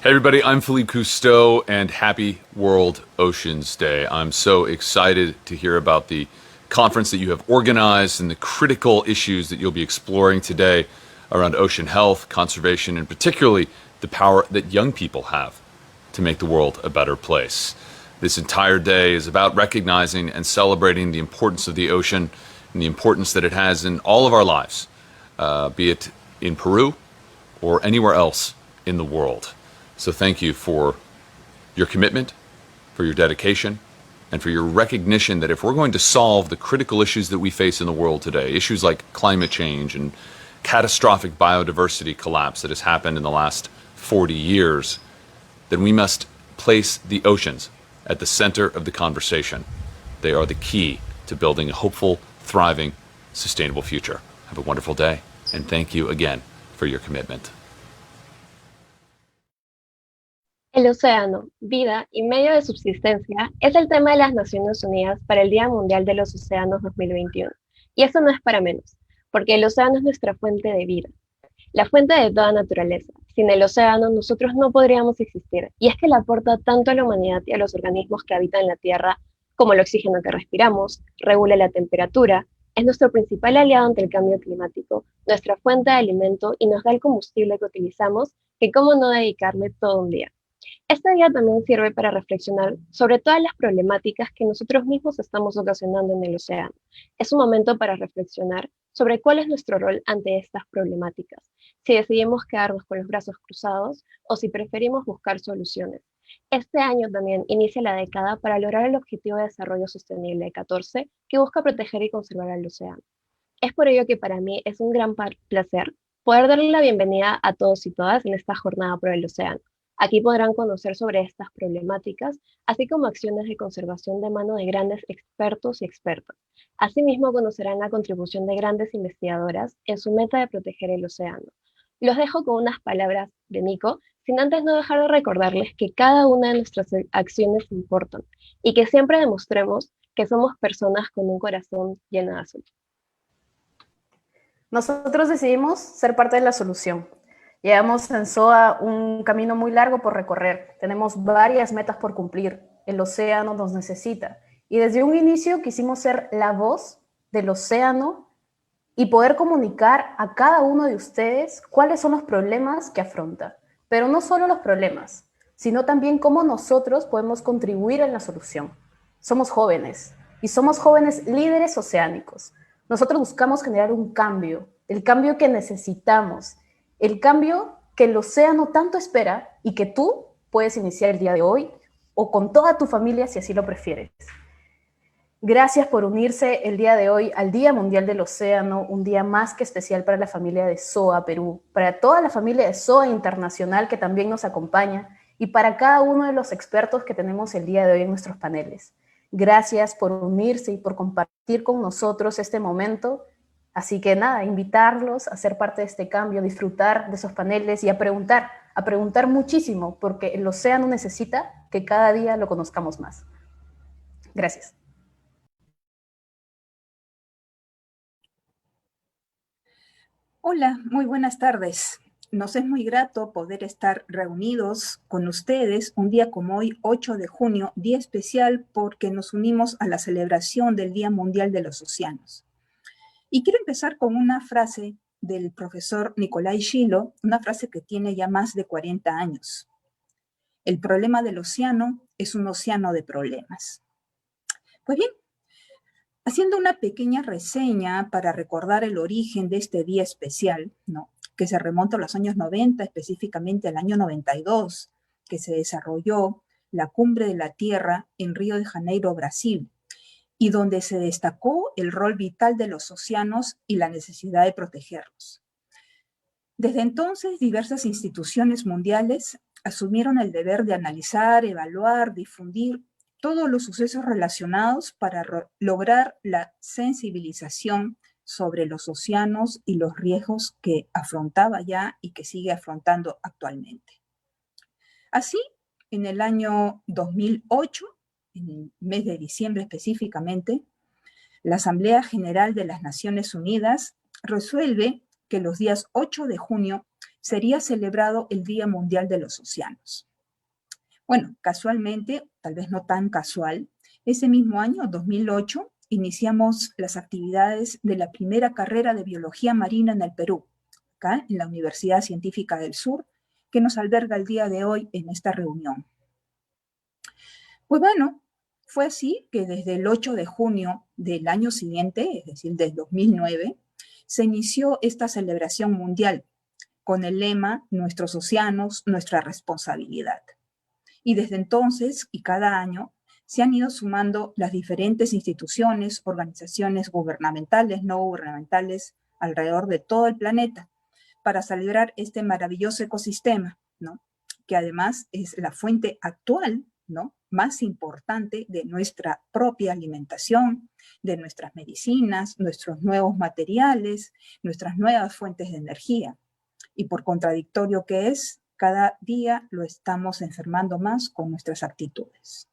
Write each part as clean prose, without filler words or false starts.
Hey everybody, I'm Philippe Cousteau and happy World Oceans Day. I'm so excited to hear about the conference that you have organized and the critical issues that you'll be exploring today around ocean health, conservation, and particularly the power that young people have to make the world a better place. This entire day is about recognizing and celebrating the importance of the ocean and the importance that it has in all of our lives, be it in Peru or anywhere else in the world. So thank you for your commitment, for your dedication, and for your recognition that if we're going to solve the critical issues that we face in the world today, issues like climate change and catastrophic biodiversity collapse that has happened in the last 40 years, then we must place the oceans at the center of the conversation. They are the key to building a hopeful, thriving, sustainable future. Have a wonderful day, and thank you again for your commitment. El océano, vida y medio de subsistencia es el tema de las Naciones Unidas para el Día Mundial de los Océanos 2021. Y eso no es para menos, porque el océano es nuestra fuente de vida, la fuente de toda naturaleza. Sin el océano nosotros no podríamos existir, y es que le aporta tanto a la humanidad y a los organismos que habitan la Tierra, como el oxígeno que respiramos, regula la temperatura, es nuestro principal aliado ante el cambio climático, nuestra fuente de alimento y nos da el combustible que utilizamos, que cómo no dedicarle todo un día. Este día también sirve para reflexionar sobre todas las problemáticas que nosotros mismos estamos ocasionando en el océano. Es un momento para reflexionar sobre cuál es nuestro rol ante estas problemáticas, si decidimos quedarnos con los brazos cruzados o si preferimos buscar soluciones. Este año también inicia la década para lograr el Objetivo de Desarrollo Sostenible 14, que busca proteger y conservar el océano. Es por ello que para mí es un gran placer poder darle la bienvenida a todos y todas en esta jornada por el océano. Aquí podrán conocer sobre estas problemáticas, así como acciones de conservación de mano de grandes expertos y expertas. Asimismo, conocerán la contribución de grandes investigadoras en su meta de proteger el océano. Los dejo con unas palabras de Nico, sin antes no dejar de recordarles que cada una de nuestras acciones importan y que siempre demostremos que somos personas con un corazón lleno de azul. Nosotros decidimos ser parte de la solución. Llevamos en SOA un camino muy largo por recorrer. Tenemos varias metas por cumplir. El océano nos necesita. Y desde un inicio quisimos ser la voz del océano y poder comunicar a cada uno de ustedes cuáles son los problemas que afronta. Pero no solo los problemas, sino también cómo nosotros podemos contribuir en la solución. Somos jóvenes y somos jóvenes líderes oceánicos. Nosotros buscamos generar un cambio, el cambio que necesitamos, el cambio que el océano tanto espera y que tú puedes iniciar el día de hoy o con toda tu familia si así lo prefieres. Gracias por unirse el día de hoy al Día Mundial del Océano, un día más que especial para la familia de SOA Perú, para toda la familia de SOA Internacional que también nos acompaña y para cada uno de los expertos que tenemos el día de hoy en nuestros paneles. Gracias por unirse y por compartir con nosotros este momento. Así que nada, invitarlos a ser parte de este cambio, disfrutar de esos paneles y a preguntar muchísimo, porque el océano necesita que cada día lo conozcamos más. Gracias. Hola, muy buenas tardes. Nos es muy grato poder estar reunidos con ustedes un día como hoy, 8 de junio, día especial porque nos unimos a la celebración del Día Mundial de los Océanos. Y quiero empezar con una frase del profesor Nicolai Schilo, una frase que tiene ya más de 40 años. El problema del océano es un océano de problemas. Pues bien, haciendo una pequeña reseña para recordar el origen de este día especial, ¿no?, que se remonta a los años 90, específicamente al año 92, que se desarrolló la Cumbre de la Tierra en Río de Janeiro, Brasil, y donde se destacó el rol vital de los océanos y la necesidad de protegerlos. Desde entonces, diversas instituciones mundiales asumieron el deber de analizar, evaluar, difundir todos los sucesos relacionados para lograr la sensibilización sobre los océanos y los riesgos que afrontaba ya y que sigue afrontando actualmente. Así, en el año 2008, en el mes de diciembre específicamente, la Asamblea General de las Naciones Unidas resuelve que los días 8 de junio sería celebrado el Día Mundial de los Océanos. Bueno, casualmente, tal vez no tan casual, ese mismo año, 2008, iniciamos las actividades de la primera carrera de biología marina en el Perú, acá en la Universidad Científica del Sur, que nos alberga el día de hoy en esta reunión. Pues bueno, fue así que desde el 8 de junio del año siguiente, es decir, del 2009, se inició esta celebración mundial con el lema Nuestros océanos, nuestra responsabilidad. Y desde entonces, y cada año, se han ido sumando las diferentes instituciones, organizaciones gubernamentales, no gubernamentales, alrededor de todo el planeta, para celebrar este maravilloso ecosistema, ¿no? Que además es la fuente actual, ¿no?, más importante de nuestra propia alimentación, de nuestras medicinas, nuestros nuevos materiales, nuestras nuevas fuentes de energía. Y por contradictorio que es, cada día lo estamos enfermando más con nuestras actitudes.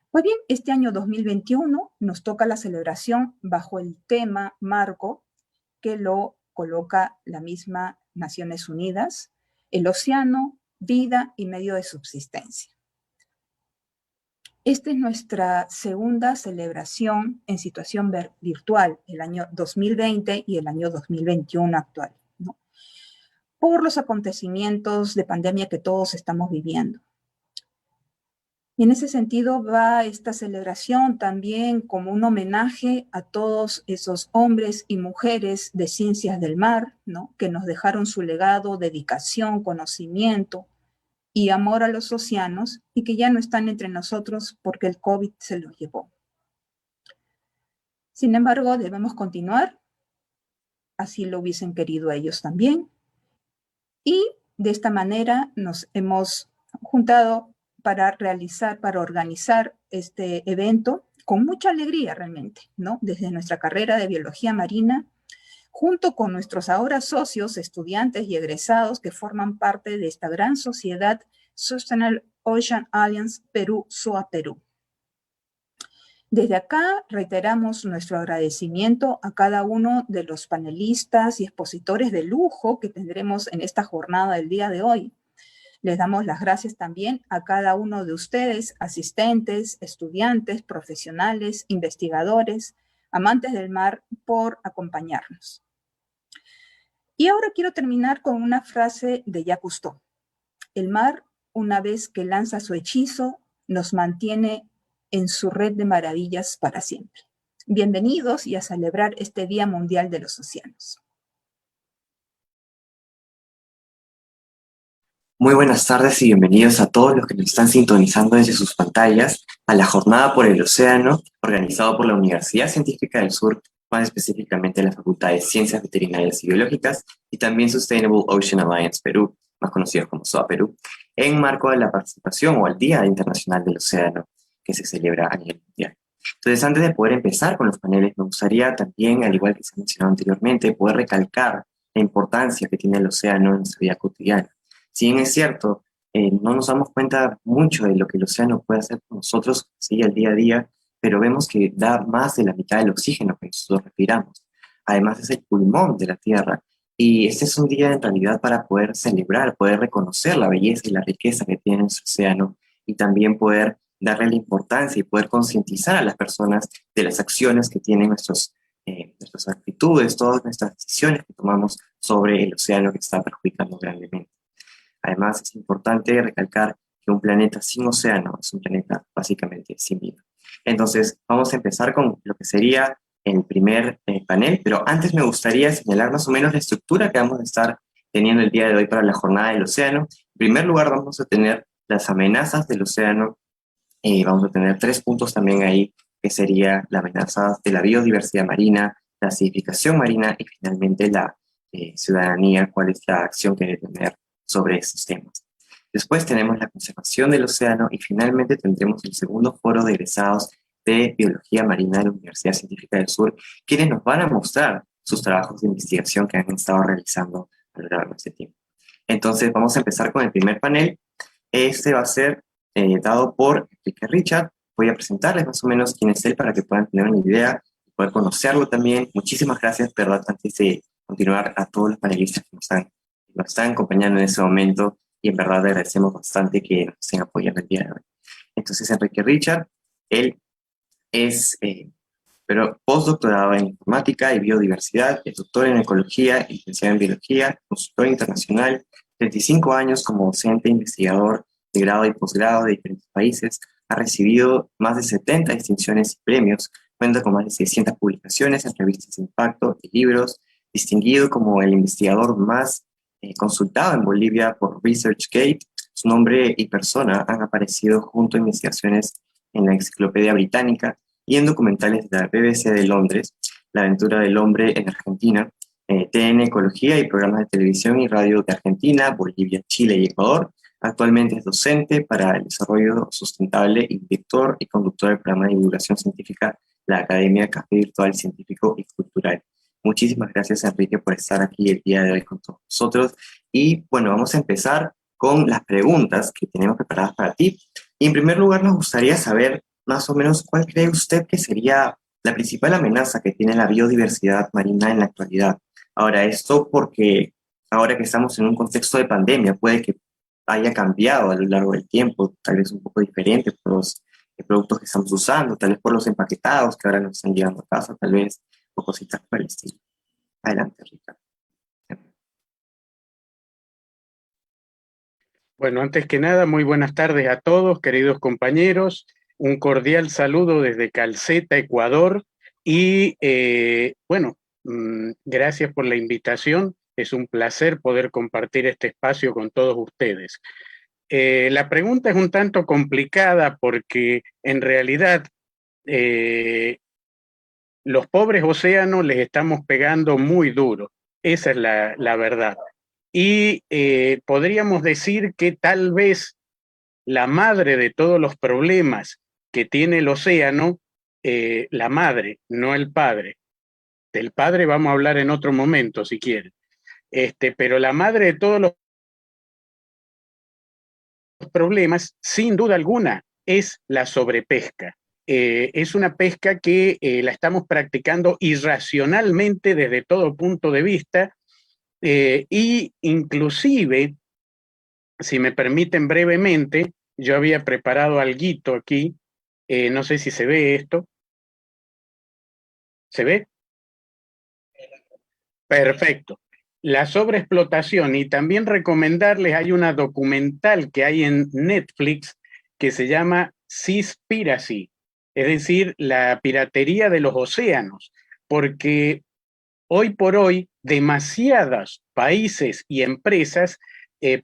Pues bien, este año 2021 nos toca la celebración bajo el tema marco que lo coloca la misma Naciones Unidas, el océano, vida y medio de subsistencia. Esta es nuestra segunda celebración en situación virtual, el año 2020 y el año 2021 actual, ¿no?, por los acontecimientos de pandemia que todos estamos viviendo. Y en ese sentido va esta celebración también como un homenaje a todos esos hombres y mujeres de ciencias del mar, ¿no?, que nos dejaron su legado, dedicación, conocimiento y amor a los océanos y que ya no están entre nosotros porque el COVID se los llevó. Sin embargo, debemos continuar, así lo hubiesen querido ellos también, y de esta manera nos hemos juntado para organizar este evento con mucha alegría realmente, ¿no?, desde nuestra carrera de biología marina, junto con nuestros ahora socios, estudiantes y egresados que forman parte de esta gran sociedad Sustainable Ocean Alliance Perú, SOA Perú. Desde acá reiteramos nuestro agradecimiento a cada uno de los panelistas y expositores de lujo que tendremos en esta jornada del día de hoy. Les damos las gracias también a cada uno de ustedes, asistentes, estudiantes, profesionales, investigadores, amantes del mar, por acompañarnos. Y ahora quiero terminar con una frase de Jacques Cousteau. El mar, una vez que lanza su hechizo, nos mantiene en su red de maravillas para siempre. Bienvenidos y a celebrar este Día Mundial de los Océanos. Muy buenas tardes y bienvenidos a todos los que nos están sintonizando desde sus pantallas a la Jornada por el Océano, organizado por la Universidad Científica del Sur, más específicamente la Facultad de Ciencias Veterinarias y Biológicas, y también Sustainable Ocean Alliance Perú, más conocidos como SOA Perú, en marco de la participación o al Día Internacional del Océano, que se celebra a nivel mundial. Entonces, antes de poder empezar con los paneles, me gustaría también, al igual que se ha mencionado anteriormente, poder recalcar la importancia que tiene el océano en nuestra vida cotidiana. Si bien es cierto, no nos damos cuenta mucho de lo que el océano puede hacer por nosotros, sí, al día a día, pero vemos que da más de la mitad del oxígeno que nosotros respiramos. Además, es el pulmón de la Tierra. Y este es un día en realidad para poder celebrar, poder reconocer la belleza y la riqueza que tiene nuestro océano y también poder darle la importancia y poder concientizar a las personas de las acciones que tienen nuestras actitudes, todas nuestras decisiones que tomamos sobre el océano que está perjudicando grandemente. Además, es importante recalcar que un planeta sin océano es un planeta básicamente sin vida. Entonces, vamos a empezar con lo que sería el primer panel, pero antes me gustaría señalar más o menos la estructura que vamos a estar teniendo el día de hoy para la Jornada del Océano. En primer lugar, vamos a tener las amenazas del océano. Vamos a tener 3 puntos también ahí, que sería la amenaza de la biodiversidad marina, la acidificación marina y finalmente la ciudadanía, cuál es la acción que debe tener sobre estos temas. Después tenemos la conservación del océano y finalmente tendremos el segundo foro de egresados de Biología Marina de la Universidad Científica del Sur, quienes nos van a mostrar sus trabajos de investigación que han estado realizando a lo largo de este tiempo. Entonces vamos a empezar con el primer panel. Este va a ser dado por Enrique Richard. Voy a presentarles más o menos quién es él para que puedan tener una idea y poder conocerlo también. Muchísimas gracias, ¿verdad?, antes de continuar, a todos los panelistas que nos han nos están acompañando en ese momento y en verdad le agradecemos bastante que nos estén apoyando el día de hoy. Entonces, Enrique Richard, él es pero postdoctorado en informática y biodiversidad, es doctor en ecología, licenciado en biología, consultor internacional, 35 años como docente, investigador de grado y posgrado de diferentes países, ha recibido más de 70 distinciones y premios, cuenta con más de 600 publicaciones en revistas de impacto y libros, distinguido como el investigador más consultado en Bolivia por ResearchGate. Su nombre y persona han aparecido junto a investigaciones en la Enciclopedia Británica y en documentales de la BBC de Londres, La aventura del hombre en Argentina, TN Ecología y programas de televisión y radio de Argentina, Bolivia, Chile y Ecuador. Actualmente es docente para el desarrollo sustentable y director y conductor del programa de divulgación científica la Academia Café Virtual Científico y Cultural. Muchísimas gracias, Enrique, por estar aquí el día de hoy con todos nosotros. Y bueno, vamos a empezar con las preguntas que tenemos preparadas para ti. Y en primer lugar, nos gustaría saber más o menos cuál cree usted que sería la principal amenaza que tiene la biodiversidad marina en la actualidad. Ahora, esto porque ahora que estamos en un contexto de pandemia, puede que haya cambiado a lo largo del tiempo, tal vez un poco diferente por los productos que estamos usando, tal vez por los empaquetados que ahora nos están llegando a casa, tal vez, o cositas por el estilo. Adelante, Ricardo. Bueno, antes que nada, muy buenas tardes a todos, queridos compañeros. Un cordial saludo desde Calceta, Ecuador. Y bueno, gracias por la invitación. Es un placer poder compartir este espacio con todos ustedes. La pregunta es un tanto complicada porque en realidad los pobres océanos les estamos pegando muy duro. Esa es la verdad. Y podríamos decir que tal vez la madre de todos los problemas que tiene el océano, la madre, no el padre. Del padre vamos a hablar en otro momento, si quieren. Pero la madre de todos los problemas, sin duda alguna, es la sobrepesca. Es una pesca que la estamos practicando irracionalmente desde todo punto de vista, y inclusive, si me permiten brevemente, yo había preparado alguito aquí, no sé si se ve esto. ¿Se ve? Perfecto. La sobreexplotación, y también recomendarles, hay una documental que hay en Netflix que se llama Seaspiracy, es decir, la piratería de los océanos, porque hoy por hoy demasiados países y empresas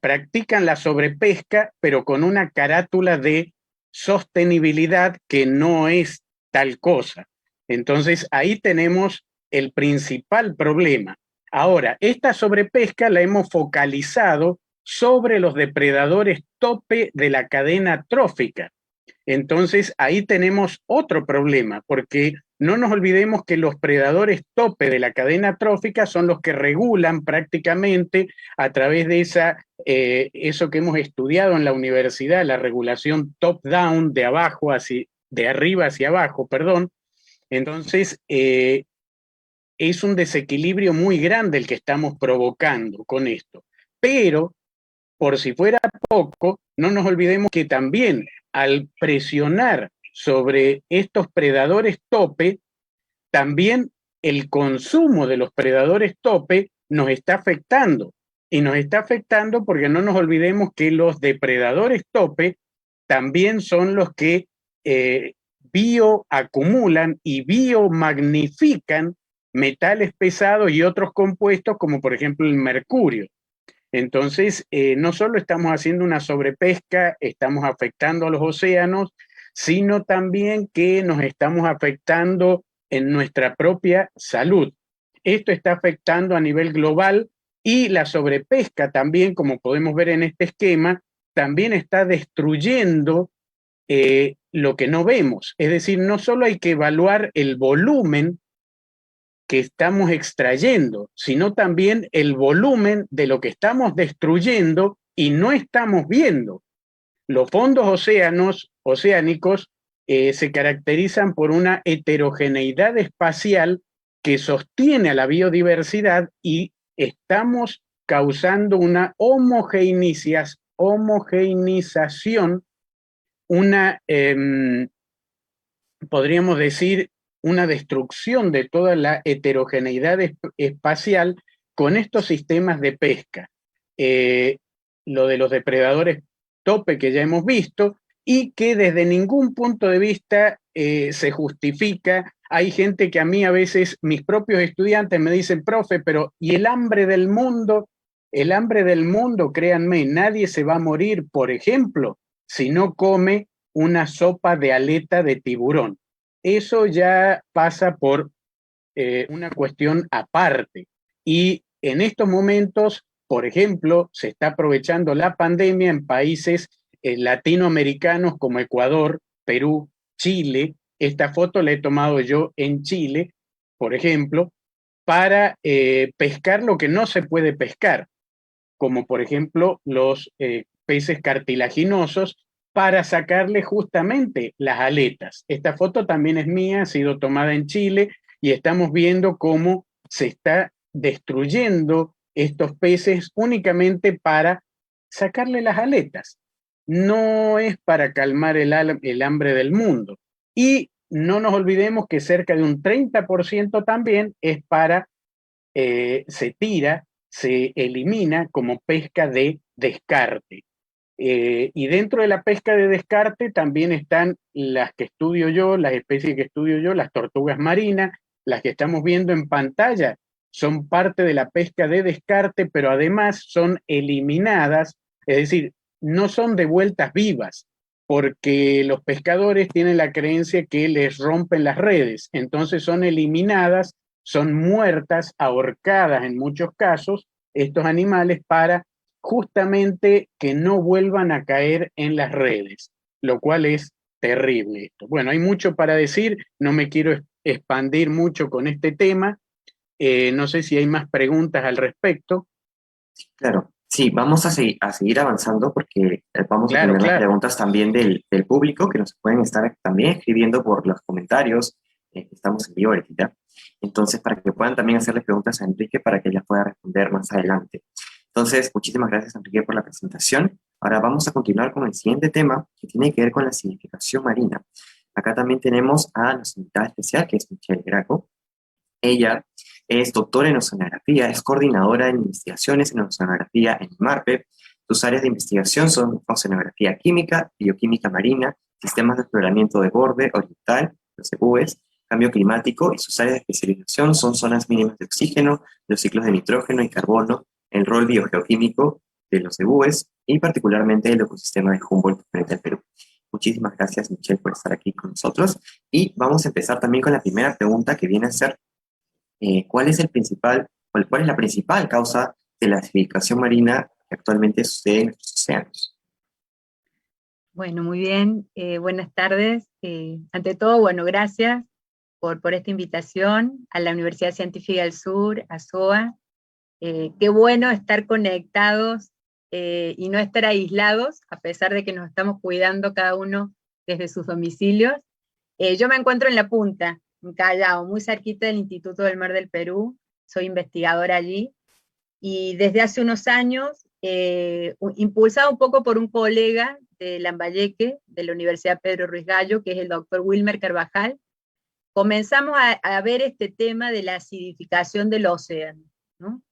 practican la sobrepesca, pero con una carátula de sostenibilidad que no es tal cosa. Entonces ahí tenemos el principal problema. Ahora, esta sobrepesca la hemos focalizado sobre los depredadores tope de la cadena trófica. Entonces ahí tenemos otro problema, porque no nos olvidemos que los predadores tope de la cadena trófica son los que regulan prácticamente a través de eso que hemos estudiado en la universidad, la regulación top-down, de arriba hacia abajo, perdón. Entonces, es un desequilibrio muy grande el que estamos provocando con esto. Pero, por si fuera poco, no nos olvidemos que también al presionar sobre estos predadores tope, también el consumo de los predadores tope nos está afectando. Y nos está afectando porque no nos olvidemos que los depredadores tope también son los que bioacumulan y biomagnifican metales pesados y otros compuestos, como por ejemplo el mercurio. Entonces, no solo estamos haciendo una sobrepesca, estamos afectando a los océanos, sino también que nos estamos afectando en nuestra propia salud. Esto está afectando a nivel global, y la sobrepesca también, como podemos ver en este esquema, también está destruyendo lo que no vemos. Es decir, no solo hay que evaluar el volumen que estamos extrayendo, sino también el volumen de lo que estamos destruyendo y no estamos viendo. Los fondos oceánicos se caracterizan por una heterogeneidad espacial que sostiene a la biodiversidad, y estamos causando una homogeneización, una, podríamos decir, una destrucción de toda la heterogeneidad espacial con estos sistemas de pesca. Lo de los depredadores tope que ya hemos visto, y que desde ningún punto de vista se justifica. Hay gente que a mí a veces, mis propios estudiantes me dicen, profe, pero ¿y el hambre del mundo? El hambre del mundo, créanme, nadie se va a morir, por ejemplo, si no come una sopa de aleta de tiburón. Eso ya pasa por una cuestión aparte. Y en estos momentos, por ejemplo, se está aprovechando la pandemia en países latinoamericanos como Ecuador, Perú, Chile. Esta foto la he tomado yo en Chile, por ejemplo, para pescar lo que no se puede pescar, como por ejemplo los peces cartilaginosos, para sacarle justamente las aletas. Esta foto también es mía, ha sido tomada en Chile, y estamos viendo cómo se está destruyendo estos peces únicamente para sacarle las aletas. No es para calmar el hambre del mundo. Y no nos olvidemos que cerca de un 30% también es para, se tira, se elimina como pesca de descarte. Y dentro de la pesca de descarte también están las que estudio yo, las especies que estudio yo, las tortugas marinas, las que estamos viendo en pantalla, son parte de la pesca de descarte, pero además son eliminadas, es decir, no son devueltas vivas, porque los pescadores tienen la creencia que les rompen las redes, entonces son eliminadas, son muertas, ahorcadas en muchos casos, estos animales, para justamente que no vuelvan a caer en las redes, lo cual es terrible esto. Bueno, hay mucho para decir, no me quiero expandir mucho con este tema, no sé si hay más preguntas al respecto. Claro, sí, vamos a seguir avanzando porque vamos a Claro, tener las claro. preguntas también del público que nos pueden estar también escribiendo por los comentarios. Estamos en vivo ahorita. Entonces, para que puedan también hacerle preguntas a Enrique para que ella pueda responder más adelante. Entonces, muchísimas gracias, Enrique, por la presentación. Ahora vamos a continuar con el siguiente tema que tiene que ver con la acidificación marina. Acá también tenemos a nuestra invitada especial, que es Michelle Graco. Ella es doctora en oceanografía, es coordinadora de investigaciones en oceanografía en MARPE. Sus áreas de investigación son oceanografía química, bioquímica marina, sistemas de exploramiento de borde oriental, los EBUES, cambio climático, y sus áreas de especialización son zonas mínimas de oxígeno, los ciclos de nitrógeno y carbono, el rol biogeoquímico de los EBUES y particularmente el ecosistema de Humboldt frente al Perú. Muchísimas gracias, Michelle, por estar aquí con nosotros. Y vamos a empezar también con la primera pregunta, que viene a ser ¿cuál es la principal causa de la acidificación marina que actualmente sucede en nuestros océanos? Bueno, muy bien. Buenas tardes. Ante todo, bueno, gracias por esta invitación a la Universidad Científica del Sur, a SOA. Qué bueno estar conectados y no estar aislados, a pesar de que nos estamos cuidando cada uno desde sus domicilios. Yo me encuentro en La Punta, en Callao, muy cerquita del Instituto del Mar del Perú. Soy investigadora allí, y desde hace unos años, impulsada un poco por un colega de Lambayeque, de la Universidad Pedro Ruiz Gallo, que es el doctor Wilmer Carvajal, comenzamos a ver este tema de la acidificación del océano, ¿no?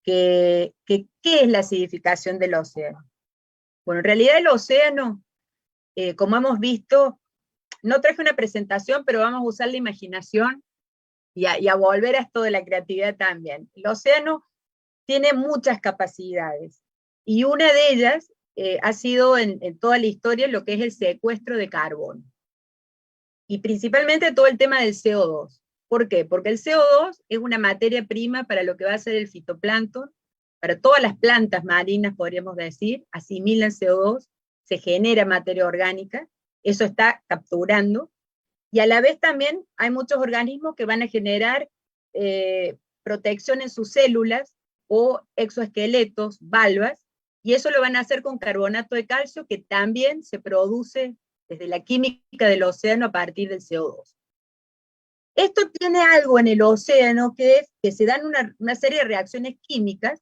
¿Qué es la acidificación del océano? Bueno, en realidad el océano, como hemos visto, no traje una presentación, pero vamos a usar la imaginación y a volver a esto de la creatividad también. El océano tiene muchas capacidades, y una de ellas ha sido en toda la historia lo que es el secuestro de carbono. Y principalmente todo el tema del CO2. ¿Por qué? Porque el CO2 es una materia prima para lo que va a ser el fitoplancton, para todas las plantas marinas, podríamos decir, asimilan CO2, se genera materia orgánica, eso está capturando, y a la vez también hay muchos organismos que van a generar protección en sus células, o exoesqueletos, valvas, y eso lo van a hacer con carbonato de calcio, que también se produce desde la química del océano a partir del CO2. Esto tiene algo en el océano, que es que se dan una serie de reacciones químicas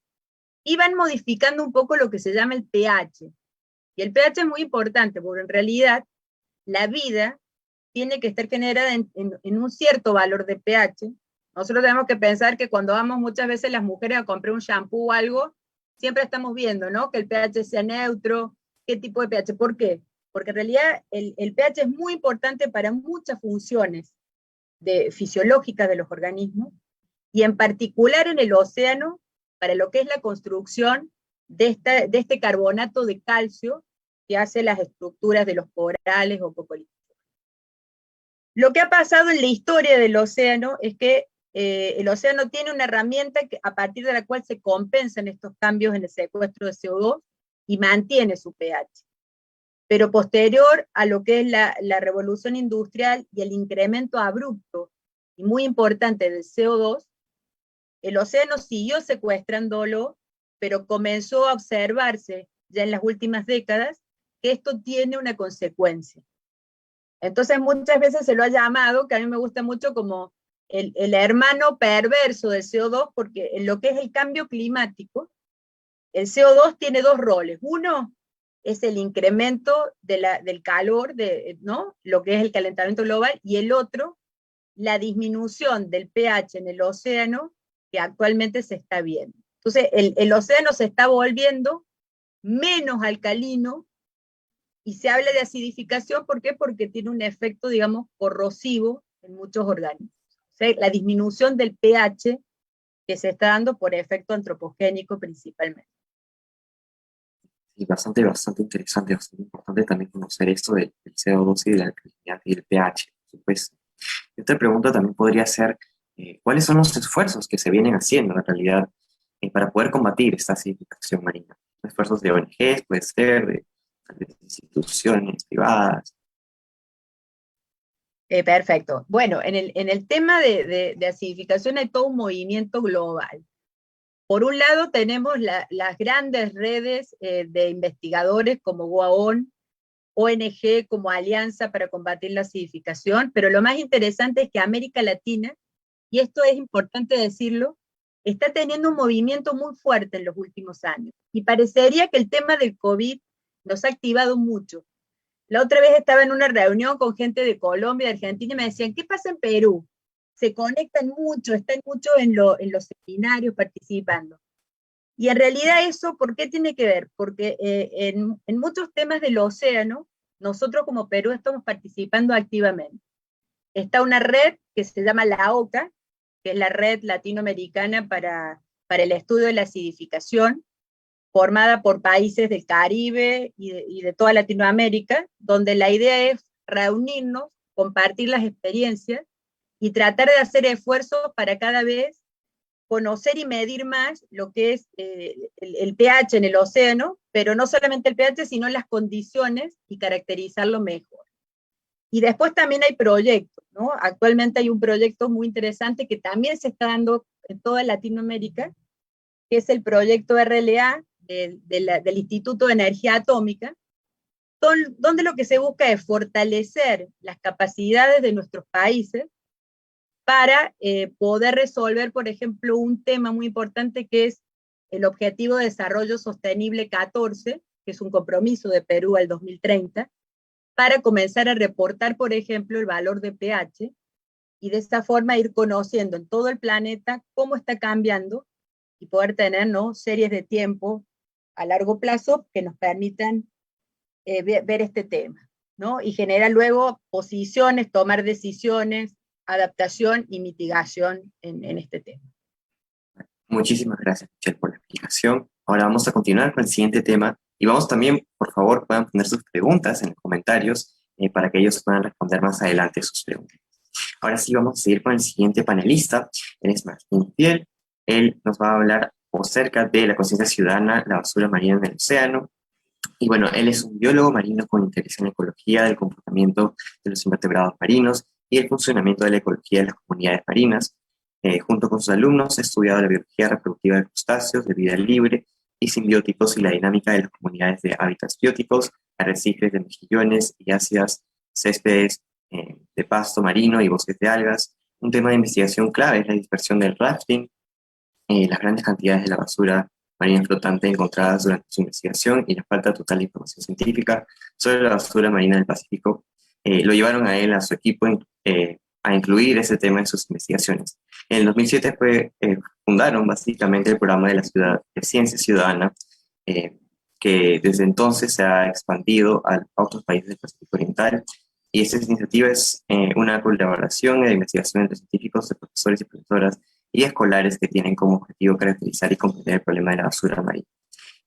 y van modificando un poco lo que se llama el pH. Y el pH es muy importante, porque en realidad la vida tiene que estar generada en un cierto valor de pH. Nosotros tenemos que pensar que cuando vamos muchas veces las mujeres a comprar un shampoo o algo, siempre estamos viendo, ¿no? Que el pH sea neutro, qué tipo de pH. ¿Por qué? Porque en realidad el pH es muy importante para muchas funciones fisiológicas de los organismos, y en particular en el océano, para lo que es la construcción de este carbonato de calcio que hace las estructuras de los corales o cocolitos. Lo que ha pasado en la historia del océano es que el océano tiene una herramienta a partir de la cual se compensan estos cambios en el secuestro de CO2 y mantiene su pH. Pero posterior a lo que es la revolución industrial y el incremento abrupto y muy importante del CO2, el océano siguió secuestrándolo, pero comenzó a observarse ya en las últimas décadas que esto tiene una consecuencia. Entonces muchas veces se lo ha llamado, que a mí me gusta mucho, como el hermano perverso del CO2, porque en lo que es el cambio climático, el CO2 tiene dos roles. Uno es el incremento del calor, ¿no? Lo que es el calentamiento global, y el otro, la disminución del pH en el océano, que actualmente se está viendo. Entonces, el océano se está volviendo menos alcalino, y se habla de acidificación. ¿Por qué? Porque tiene un efecto, digamos, corrosivo en muchos organismos. O sea, la disminución del pH que se está dando por efecto antropogénico principalmente. Y bastante interesante, bastante importante también conocer esto del CO2 y de la alcalinidad y del pH, por supuesto. Y otra pregunta también podría ser, ¿cuáles son los esfuerzos que se vienen haciendo en realidad para poder combatir esta acidificación marina? Esfuerzos de ONGs, puede ser, de instituciones privadas. Perfecto. Bueno, en el tema de acidificación hay todo un movimiento global. Por un lado tenemos las grandes redes de investigadores como GOAON, ONG como Alianza para combatir la acidificación, pero lo más interesante es que América Latina, y esto es importante decirlo, está teniendo un movimiento muy fuerte en los últimos años, y parecería que el tema del COVID nos ha activado mucho. La otra vez estaba en una reunión con gente de Colombia, de Argentina, y me decían, ¿qué pasa en Perú? Se conectan mucho, están mucho en los seminarios participando. Y en realidad eso, ¿por qué tiene que ver? Porque en muchos temas del océano, nosotros como Perú estamos participando activamente. Está una red que se llama la OCA, que es la Red Latinoamericana para el Estudio de la Acidificación, formada por países del Caribe y de toda Latinoamérica, donde la idea es reunirnos, compartir las experiencias y tratar de hacer esfuerzos para cada vez conocer y medir más lo que es el pH en el océano, pero no solamente el pH, sino las condiciones, y caracterizarlo mejor. Y después también hay proyectos, ¿no? Actualmente hay un proyecto muy interesante que también se está dando en toda Latinoamérica, que es el proyecto RLA del Instituto de Energía Atómica, donde lo que se busca es fortalecer las capacidades de nuestros países para poder resolver, por ejemplo, un tema muy importante que es el Objetivo de Desarrollo Sostenible 14, que es un compromiso de Perú al 2030, para comenzar a reportar, por ejemplo, el valor de pH, y de esta forma ir conociendo en todo el planeta cómo está cambiando, y poder tener, ¿no?, series de tiempo a largo plazo que nos permitan ver este tema, ¿no? Y generar luego posiciones, tomar decisiones, adaptación y mitigación en este tema. Muchísimas gracias, Michelle, por la explicación. Ahora vamos a continuar con el siguiente tema y vamos también, por favor, puedan poner sus preguntas en los comentarios para que ellos puedan responder más adelante sus preguntas. Ahora sí vamos a seguir con el siguiente panelista. Él es Martín Fiel. Él nos va a hablar acerca de la conciencia ciudadana, la basura marina en el océano. Y bueno, él es un biólogo marino con interés en la ecología del comportamiento de los invertebrados marinos y el funcionamiento de la ecología de las comunidades marinas. Junto con sus alumnos ha estudiado la biología reproductiva de crustáceos, de vida libre y simbióticos y la dinámica de las comunidades de hábitats bióticos, arrecifes de mejillones y ácidas, céspedes de pasto marino y bosques de algas. Un tema de investigación clave es la dispersión del rafting, las grandes cantidades de la basura marina flotante encontradas durante su investigación y la falta total de información científica sobre la basura marina del Pacífico lo llevaron a él, a su equipo, a incluir ese tema en sus investigaciones. En el 2007 fundaron básicamente el programa de la ciudad de Ciencia Ciudadana, que desde entonces se ha expandido a otros países del Pacífico Oriental. Y esta iniciativa es una colaboración de investigación entre científicos, de profesores y profesoras y escolares que tienen como objetivo caracterizar y comprender el problema de la basura marina.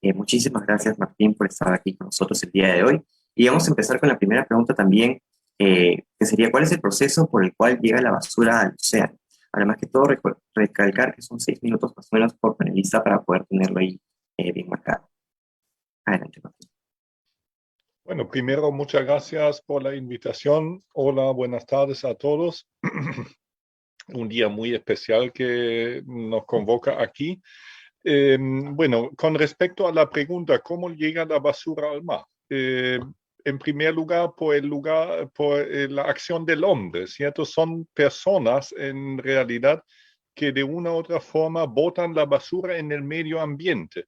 Muchísimas gracias, Martín, por estar aquí con nosotros el día de hoy. Y vamos a empezar con la primera pregunta también, que sería, ¿cuál es el proceso por el cual llega la basura al océano? Además que todo, recalcar que son 6 minutos más o menos por panelista para poder tenerlo ahí bien marcado. Adelante, Martín. Bueno, primero, muchas gracias por la invitación. Hola, buenas tardes a todos. Un día muy especial que nos convoca aquí. Bueno, con respecto a la pregunta, ¿cómo llega la basura al mar? En primer lugar, por la acción del hombre, ¿cierto? Son personas, en realidad, que de una u otra forma botan la basura en el medio ambiente.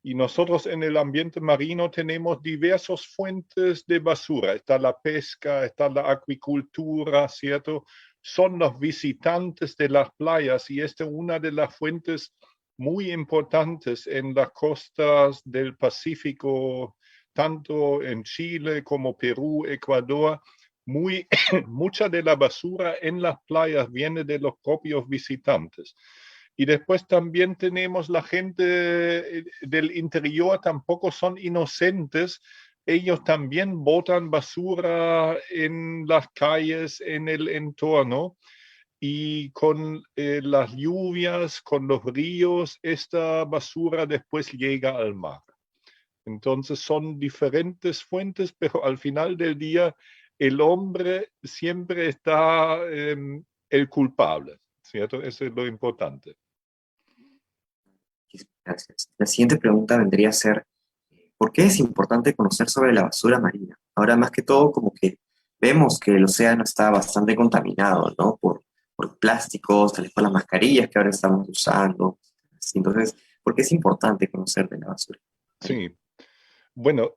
Y nosotros en el ambiente marino tenemos diversas fuentes de basura. Está la pesca, está la acuicultura, ¿cierto? Son los visitantes de las playas y esta es una de las fuentes muy importantes en las costas del Pacífico, tanto en Chile como Perú, Ecuador. Mucha de la basura en las playas viene de los propios visitantes. Y después también tenemos la gente del interior, tampoco son inocentes. Ellos también botan basura en las calles, en el entorno. Y con las lluvias, con los ríos, esta basura después llega al mar. Entonces son diferentes fuentes, pero al final del día el hombre siempre está el culpable, ¿cierto? Eso es lo importante. Gracias. La siguiente pregunta vendría a ser, ¿por qué es importante conocer sobre la basura marina? Ahora, más que todo, como que vemos que el océano está bastante contaminado, ¿no? Por plásticos, tal vez por las mascarillas que ahora estamos usando. Entonces, ¿por qué es importante conocer de la basura? Sí. Bueno,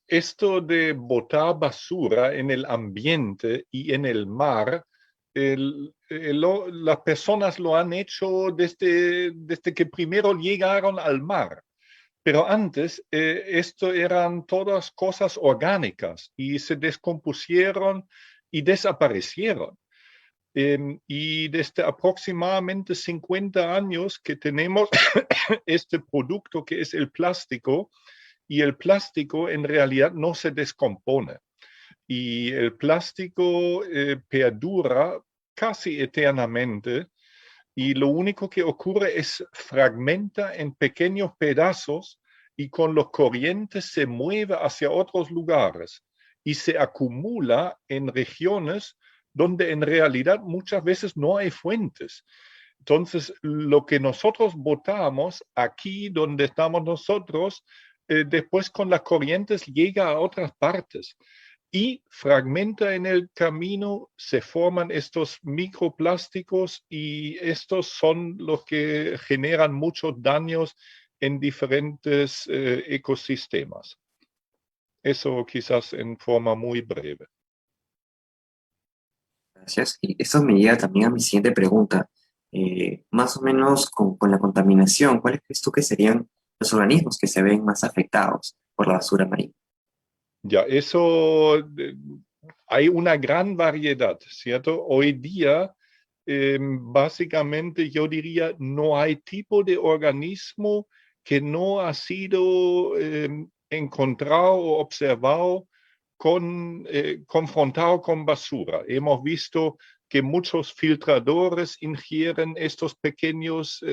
esto de botar basura en el ambiente y en el mar, las personas lo han hecho desde que primero llegaron al mar. Pero antes, esto eran todas cosas orgánicas y se descompusieron y desaparecieron. Y desde aproximadamente 50 años que tenemos este producto que es el plástico, y el plástico en realidad no se descompone. Y el plástico perdura casi eternamente y lo único que ocurre es fragmenta en pequeños pedazos y con los corrientes se mueve hacia otros lugares y se acumula en regiones donde en realidad muchas veces no hay fuentes. Entonces, lo que nosotros botamos aquí donde estamos nosotros, después con las corrientes llega a otras partes y fragmenta en el camino, se forman estos microplásticos y estos son los que generan muchos daños en diferentes ecosistemas. Eso quizás en forma muy breve. Gracias. Y esto me lleva también a mi siguiente pregunta. Más o menos con la contaminación, ¿cuáles crees tú que serían los organismos que se ven más afectados por la basura marina? Ya, eso hay una gran variedad, ¿cierto? Hoy día, básicamente yo diría, no hay tipo de organismo que no ha sido encontrado o observado confrontado con basura. Hemos visto que muchos filtradores ingieren estos pequeños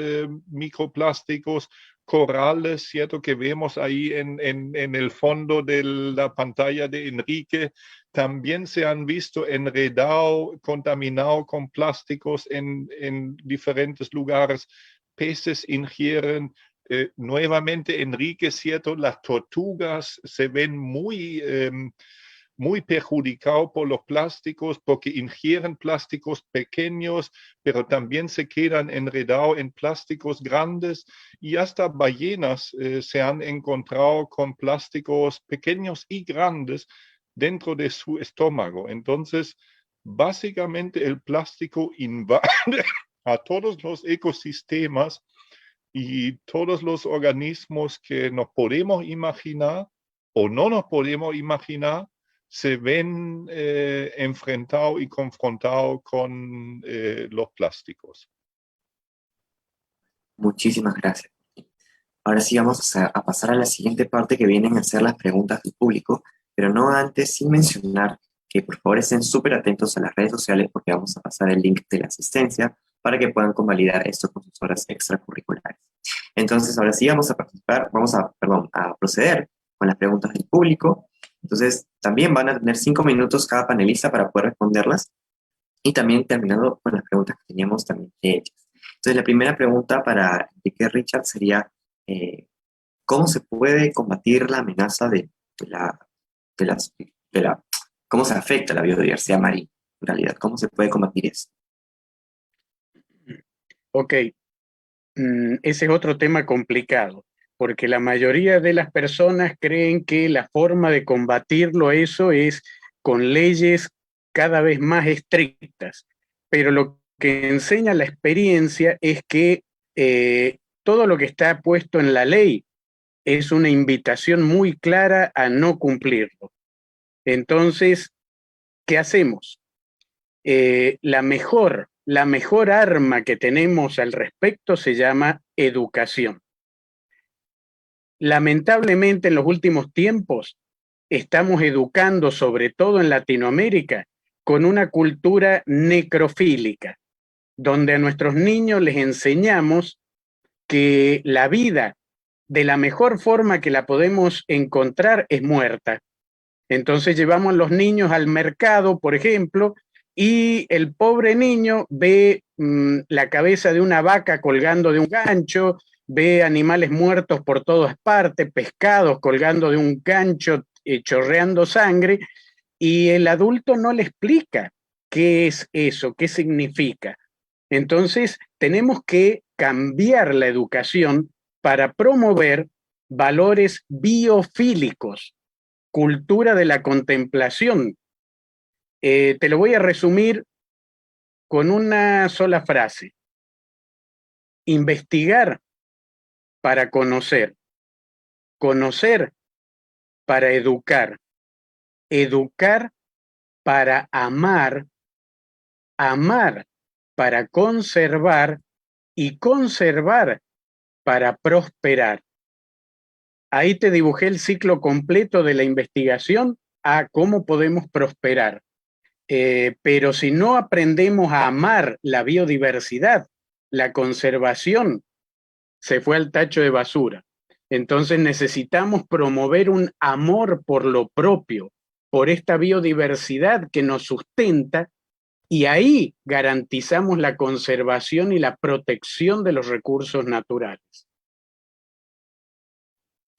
microplásticos, corales, ¿cierto? Que vemos ahí en el fondo de la pantalla de Enrique, también se han visto enredado, contaminado con plásticos en diferentes lugares. Peces ingieren. Nuevamente, Enrique, ¿cierto? Las tortugas se ven muy muy perjudicado por los plásticos porque ingieren plásticos pequeños, pero también se quedan enredados en plásticos grandes y hasta ballenas se han encontrado con plásticos pequeños y grandes dentro de su estómago. Entonces, básicamente el plástico invade a todos los ecosistemas y todos los organismos que nos podemos imaginar o no nos podemos imaginar se ven enfrentados y confrontados con los plásticos. Muchísimas gracias. Ahora sí vamos a pasar a la siguiente parte, que vienen a ser las preguntas del público, pero no antes sin mencionar que por favor estén súper atentos a las redes sociales, porque vamos a pasar el link de la asistencia para que puedan convalidar esto con sus horas extracurriculares. Entonces, ahora sí vamos a a proceder con las preguntas del público. Entonces, también van a tener 5 minutos cada panelista para poder responderlas, y también terminando con las preguntas que teníamos también hechas. Entonces, la primera pregunta para Enrique Richard sería, ¿cómo se puede combatir la amenaza cómo se afecta la biodiversidad marina, en realidad? ¿Cómo se puede combatir eso? Ok, ese es otro tema complicado, porque la mayoría de las personas creen que la forma de combatirlo eso es con leyes cada vez más estrictas, pero lo que enseña la experiencia es que todo lo que está puesto en la ley es una invitación muy clara a no cumplirlo. Entonces, ¿qué hacemos? La mejor arma que tenemos al respecto se llama educación. Lamentablemente, en los últimos tiempos, estamos educando, sobre todo en Latinoamérica, con una cultura necrofílica, donde a nuestros niños les enseñamos que la vida, de la mejor forma que la podemos encontrar, es muerta. Entonces llevamos a los niños al mercado, por ejemplo, y el pobre niño ve la cabeza de una vaca colgando de un gancho, ve animales muertos por todas partes, pescados colgando de un gancho, chorreando sangre, y el adulto no le explica qué es eso, qué significa. Entonces, tenemos que cambiar la educación para promover valores biofílicos, cultura de la contemplación. Te lo voy a resumir con una sola frase. Investigar para conocer, conocer para educar, educar para amar, amar para conservar y conservar para prosperar. Ahí te dibujé el ciclo completo de la investigación a cómo podemos prosperar. Pero si no aprendemos a amar la biodiversidad, la conservación se fue al tacho de basura. Entonces necesitamos promover un amor por lo propio, por esta biodiversidad que nos sustenta, y ahí garantizamos la conservación y la protección de los recursos naturales.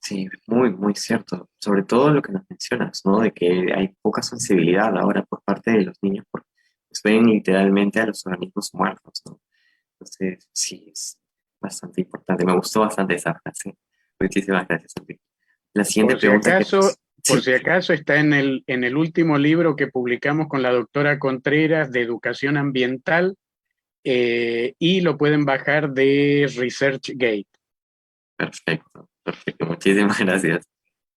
Sí, muy, muy cierto. Sobre todo lo que nos mencionas, ¿no? De que hay poca sensibilidad ahora por parte de los niños, porque pues, ven literalmente a los organismos muertos, ¿no? Entonces, sí, es bastante importante. Me gustó bastante esa frase. Muchísimas gracias, Enrique. La siguiente Por si pregunta acaso, sí. por si acaso está en el último libro que publicamos con la doctora Contreras de Educación Ambiental, y lo pueden bajar de ResearchGate. Perfecto, perfecto. Muchísimas gracias.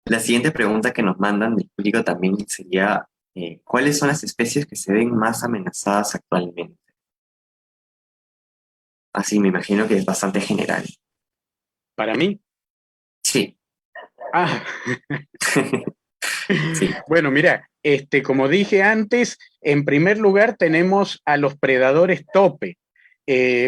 La siguiente pregunta que nos mandan del público también sería, ¿cuáles son las especies que se ven más amenazadas actualmente? Así me imagino que es bastante general. ¿Para mí? Sí. Ah. Sí. Bueno, mira, como dije antes, en primer lugar tenemos a los predadores tope.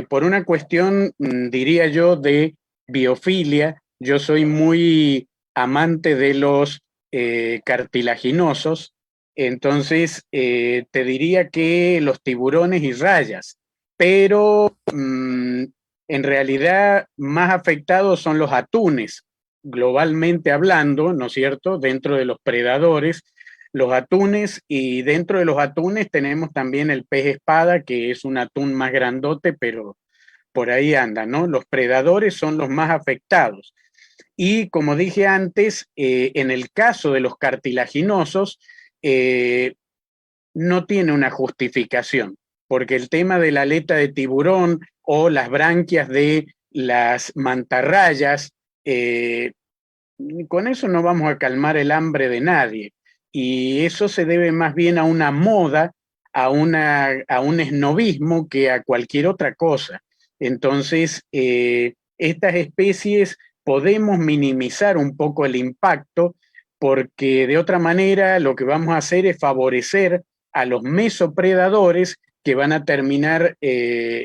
Por una cuestión, diría yo, de biofilia, yo soy muy amante de los cartilaginosos, entonces te diría que los tiburones y rayas, pero en realidad más afectados son los atunes, globalmente hablando, ¿no es cierto?, dentro de los predadores, los atunes, y dentro de los atunes tenemos también el pez espada, que es un atún más grandote, pero por ahí anda, ¿no? Los predadores son los más afectados. Y como dije antes, en el caso de los cartilaginosos, no tiene una justificación, porque el tema de la aleta de tiburón o las branquias de las mantarrayas, con eso no vamos a calmar el hambre de nadie. Y eso se debe más bien a una moda, a un esnovismo que a cualquier otra cosa. Entonces, estas especies podemos minimizar un poco el impacto, porque de otra manera lo que vamos a hacer es favorecer a los mesopredadores que van a terminar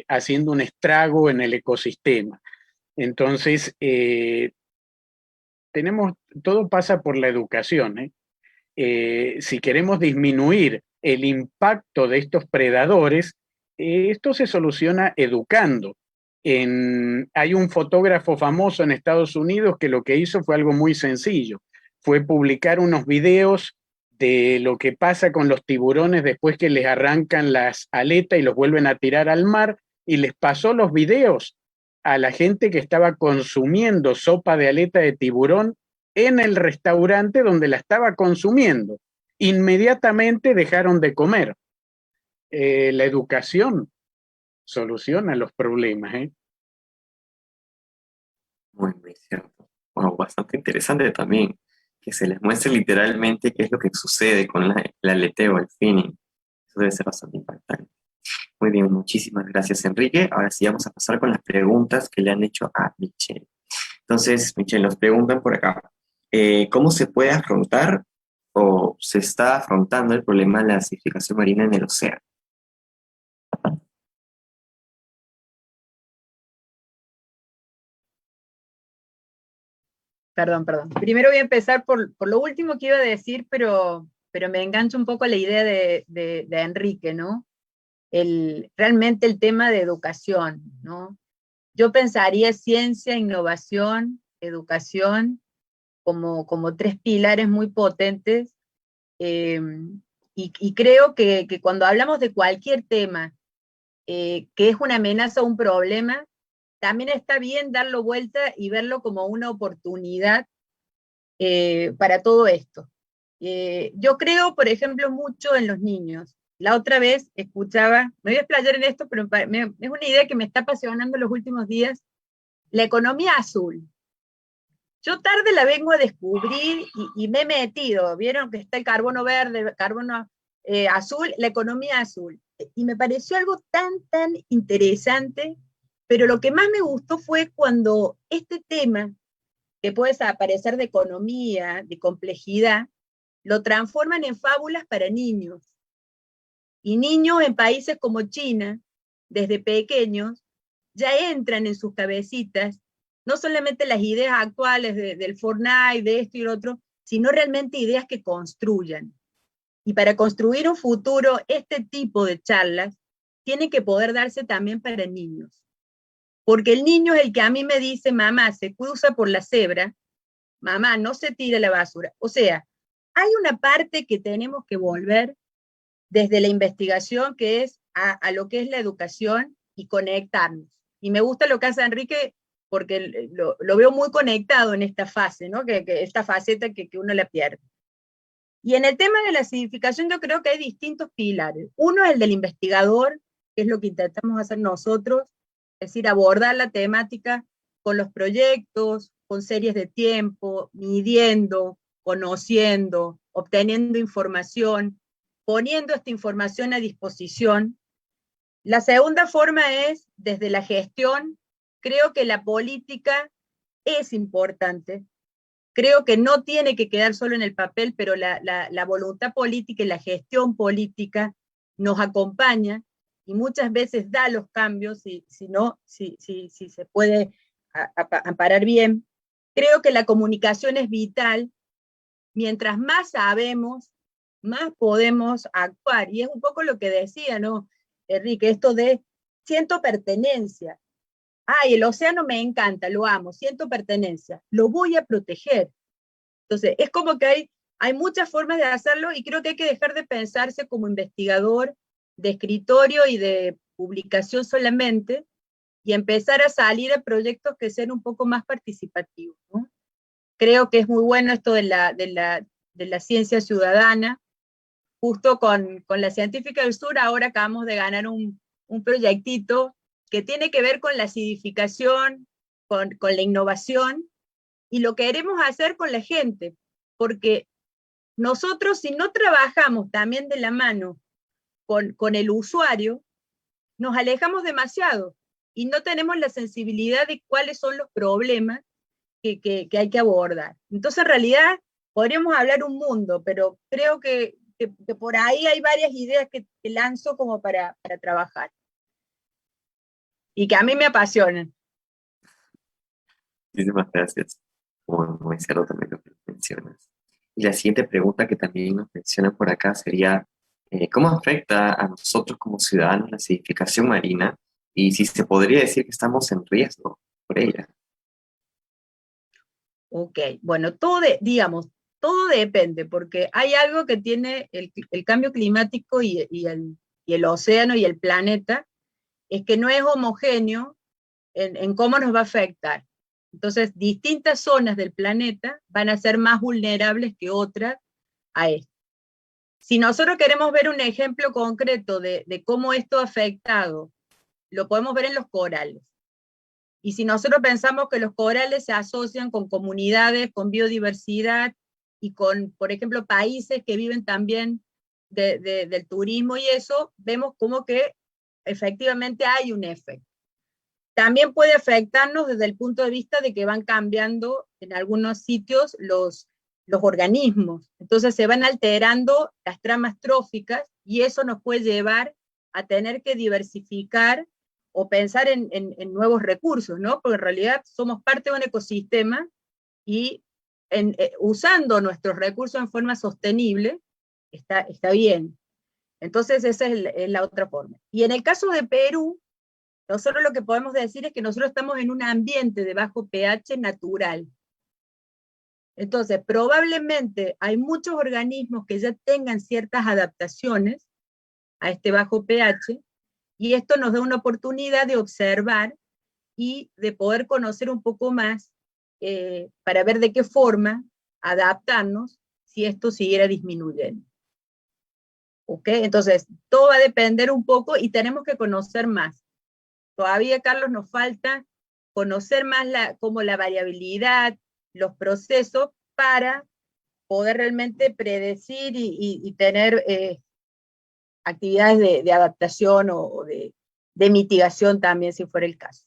haciendo un estrago en el ecosistema. Entonces, todo pasa por la educación, ¿eh? Si queremos disminuir el impacto de estos predadores, esto se soluciona educando. Hay un fotógrafo famoso en Estados Unidos que lo que hizo fue algo muy sencillo, fue publicar unos videos de lo que pasa con los tiburones después que les arrancan las aletas y los vuelven a tirar al mar, y les pasó los videos a la gente que estaba consumiendo sopa de aleta de tiburón en el restaurante donde la estaba consumiendo. Inmediatamente dejaron de comer. La educación soluciona los problemas, ¿eh? Muy cierto. Wow, bastante interesante también, que se les muestre literalmente qué es lo que sucede con el aleteo, el finning. Eso debe ser bastante impactante. Muy bien, muchísimas gracias, Enrique. Ahora sí vamos a pasar con las preguntas que le han hecho a Michelle. Entonces, Michelle, nos preguntan por acá, ¿cómo se puede afrontar o se está afrontando el problema de la acidificación marina en el océano? Perdón. Primero voy a empezar por lo último que iba a decir, pero me engancho un poco a la idea de Enrique, ¿no? Realmente el tema de educación, ¿no? Yo pensaría ciencia, innovación, educación, como tres pilares muy potentes, y creo que cuando hablamos de cualquier tema que es una amenaza o un problema, también está bien darlo vuelta y verlo como una oportunidad para todo esto. Yo creo, por ejemplo, mucho en los niños. La otra vez escuchaba, me voy a explayar en esto, pero es una idea que me está apasionando los últimos días, la economía azul. Yo tarde la vengo a descubrir y me he metido, vieron que está el carbono verde, carbono azul, la economía azul. Y me pareció algo tan interesante, pero lo que más me gustó fue cuando este tema, que puede aparecer de economía, de complejidad, lo transforman en fábulas para niños. Y niños en países como China, desde pequeños, ya entran en sus cabecitas no solamente las ideas actuales del Fortnite, de esto y lo otro, sino realmente ideas que construyan. Y para construir un futuro, este tipo de charlas tiene que poder darse también para niños. Porque el niño es el que a mí me dice, mamá, se cruza por la cebra, mamá, no se tira la basura. O sea, hay una parte que tenemos que volver desde la investigación, que es a lo que es la educación y conectarnos. Y me gusta lo que hace Enrique, porque lo veo muy conectado en esta fase, ¿no? que esta faceta que uno la pierde. Y en el tema de la acidificación yo creo que hay distintos pilares. Uno es el del investigador, que es lo que intentamos hacer nosotros, es decir, abordar la temática con los proyectos, con series de tiempo, midiendo, conociendo, obteniendo información, poniendo esta información a disposición. La segunda forma es desde la gestión. Creo que la política es importante. Creo que no tiene que quedar solo en el papel, pero la voluntad política y la gestión política nos acompaña y muchas veces da los cambios, si se puede amparar bien. Creo que la comunicación es vital. Mientras más sabemos, más podemos actuar. Y es un poco lo que decía, ¿no, Enrique? Esto de siento pertenencia. Ay, el océano me encanta, lo amo, siento pertenencia, lo voy a proteger. Entonces, es como que hay hay muchas formas de hacerlo y creo que hay que dejar de pensarse como investigador de escritorio y de publicación solamente y empezar a salir a proyectos que sean un poco más participativos, ¿no? Creo que es muy bueno esto de la ciencia ciudadana. Justo con la Científica del Sur ahora acabamos de ganar un proyectito que tiene que ver con la acidificación, con la innovación, y lo queremos hacer con la gente, porque nosotros si no trabajamos también de la mano con el usuario, nos alejamos demasiado y no tenemos la sensibilidad de cuáles son los problemas que hay que abordar. Entonces, en realidad, podríamos hablar un mundo, pero creo que por ahí hay varias ideas que lanzo como para trabajar. Y que a mí me apasionan. Muchísimas gracias. Muy cierto también lo que mencionas. Y la siguiente pregunta que también nos mencionan por acá sería, ¿cómo afecta a nosotros como ciudadanos la acidificación marina? Y si se podría decir que estamos en riesgo por ella. Ok, bueno, digamos, todo depende, porque hay algo que tiene el cambio climático y el océano y el planeta, es que no es homogéneo en cómo nos va a afectar. Entonces, distintas zonas del planeta van a ser más vulnerables que otras a esto. Si nosotros queremos ver un ejemplo concreto de cómo esto ha afectado, lo podemos ver en los corales. Y si nosotros pensamos que los corales se asocian con comunidades, con biodiversidad y con, por ejemplo, países que viven también del turismo y eso, vemos como que efectivamente hay un efecto. También puede afectarnos desde el punto de vista de que van cambiando en algunos sitios los organismos. Entonces se van alterando las tramas tróficas y eso nos puede llevar a tener que diversificar o pensar en nuevos recursos, ¿no? Porque en realidad somos parte de un ecosistema y usando nuestros recursos en forma sostenible está bien. Entonces esa es la otra forma. Y en el caso de Perú, nosotros lo que podemos decir es que nosotros estamos en un ambiente de bajo pH natural. Entonces, probablemente hay muchos organismos que ya tengan ciertas adaptaciones a este bajo pH, y esto nos da una oportunidad de observar y de poder conocer un poco más para ver de qué forma adaptarnos si esto siguiera disminuyendo. ¿Ok? Entonces, todo va a depender un poco y tenemos que conocer más. Todavía, Carlos, nos falta conocer más como la variabilidad, los procesos para poder realmente predecir y tener actividades de adaptación o de mitigación también, si fuera el caso.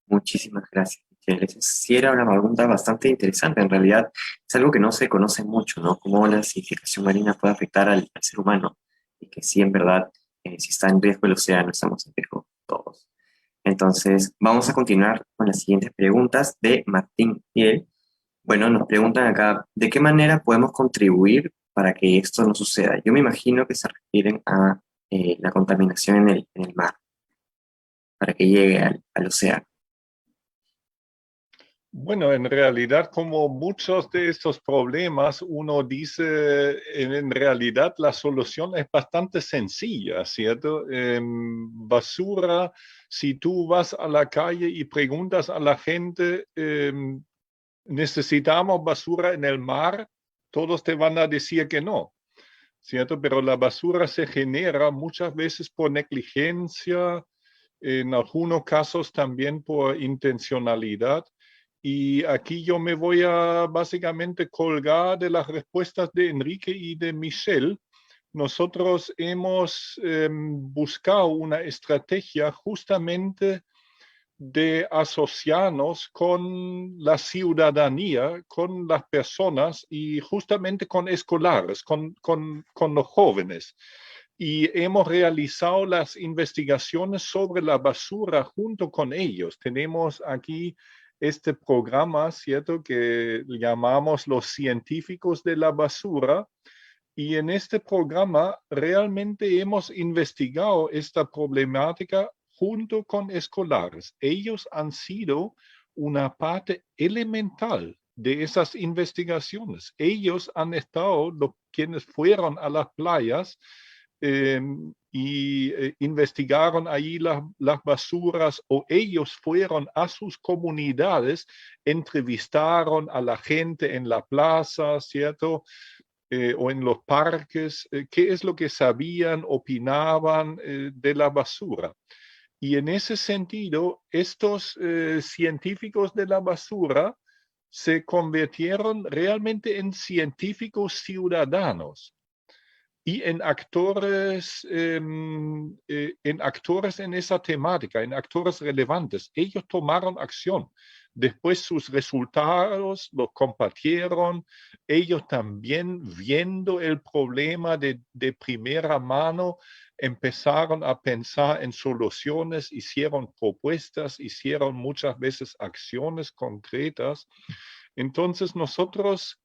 Muchísimas gracias, Michelle. Sí, era una pregunta bastante interesante. En realidad es algo que no se conoce mucho, ¿no? Cómo la acidificación marina puede afectar al ser humano. Y que sí, en verdad, si está en riesgo el océano, estamos en riesgo todos. Entonces, vamos a continuar con las siguientes preguntas de Martín Fiel. Bueno, nos preguntan acá, ¿de qué manera podemos contribuir para que esto no suceda? Yo me imagino que se refieren a la contaminación en el mar, para que llegue al océano. Bueno, en realidad, como muchos de estos problemas, uno dice, en realidad la solución es bastante sencilla, ¿cierto? Basura, si tú vas a la calle y preguntas a la gente, ¿necesitamos basura en el mar? Todos te van a decir que no, ¿cierto? Pero la basura se genera muchas veces por negligencia, en algunos casos también por intencionalidad. Y aquí yo me voy a básicamente colgar de las respuestas de Enrique y de Michelle. Nosotros hemos buscado una estrategia justamente de asociarnos con la ciudadanía, con las personas y justamente con escolares, con los jóvenes. Y hemos realizado las investigaciones sobre la basura junto con ellos. Tenemos aquí este programa, ¿cierto?, que llamamos los científicos de la basura. Y en este programa realmente hemos investigado esta problemática junto con escolares. Ellos han sido una parte elemental de esas investigaciones. Ellos han estado, quienes fueron a las playas investigaron ahí las basuras, o ellos fueron a sus comunidades, entrevistaron a la gente en la plaza, ¿cierto? O en los parques, qué es lo que sabían, opinaban de la basura. Y en ese sentido, estos científicos de la basura se convirtieron realmente en científicos ciudadanos y en actores en esa temática, en actores relevantes. Ellos tomaron acción. Después sus resultados los compartieron. Ellos también, viendo el problema de primera mano, empezaron a pensar en soluciones, hicieron propuestas, hicieron muchas veces acciones concretas. Entonces nosotros,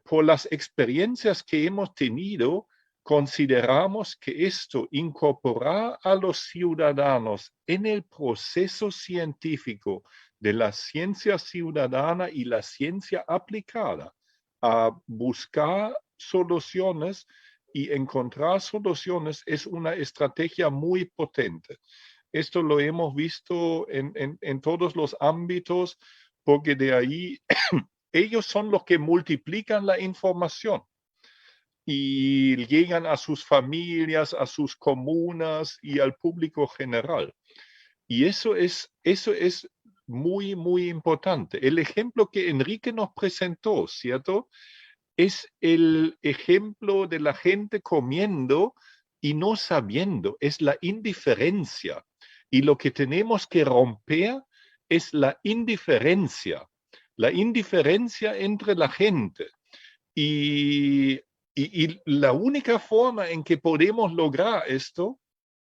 por las experiencias que hemos tenido, consideramos que esto, incorporar a los ciudadanos en el proceso científico de la ciencia ciudadana y la ciencia aplicada, a buscar soluciones y encontrar soluciones, es una estrategia muy potente. Esto lo hemos visto en todos los ámbitos, porque de ahí ellos son los que multiplican la información y llegan a sus familias, a sus comunas y al público general. Y eso es muy, muy importante. El ejemplo que Enrique nos presentó, ¿cierto? Es el ejemplo de la gente comiendo y no sabiendo, es la indiferencia. Y lo que tenemos que romper es la indiferencia entre la gente. Y la única forma en que podemos lograr esto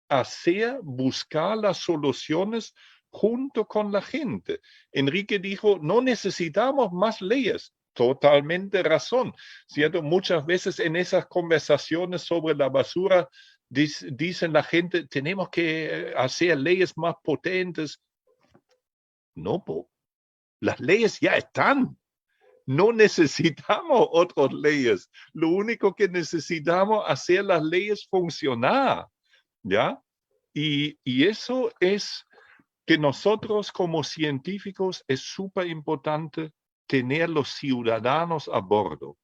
es buscar las soluciones junto con la gente. Enrique dijo, no necesitamos más leyes. Totalmente razón, ¿cierto? Muchas veces en esas conversaciones sobre la basura dicen la gente, tenemos que hacer leyes más potentes. No, las leyes ya están. No necesitamos otras leyes. Lo único que necesitamos es hacer las leyes funcionar, ¿ya? Y eso es que nosotros como científicos es súper importante tener los ciudadanos a bordo.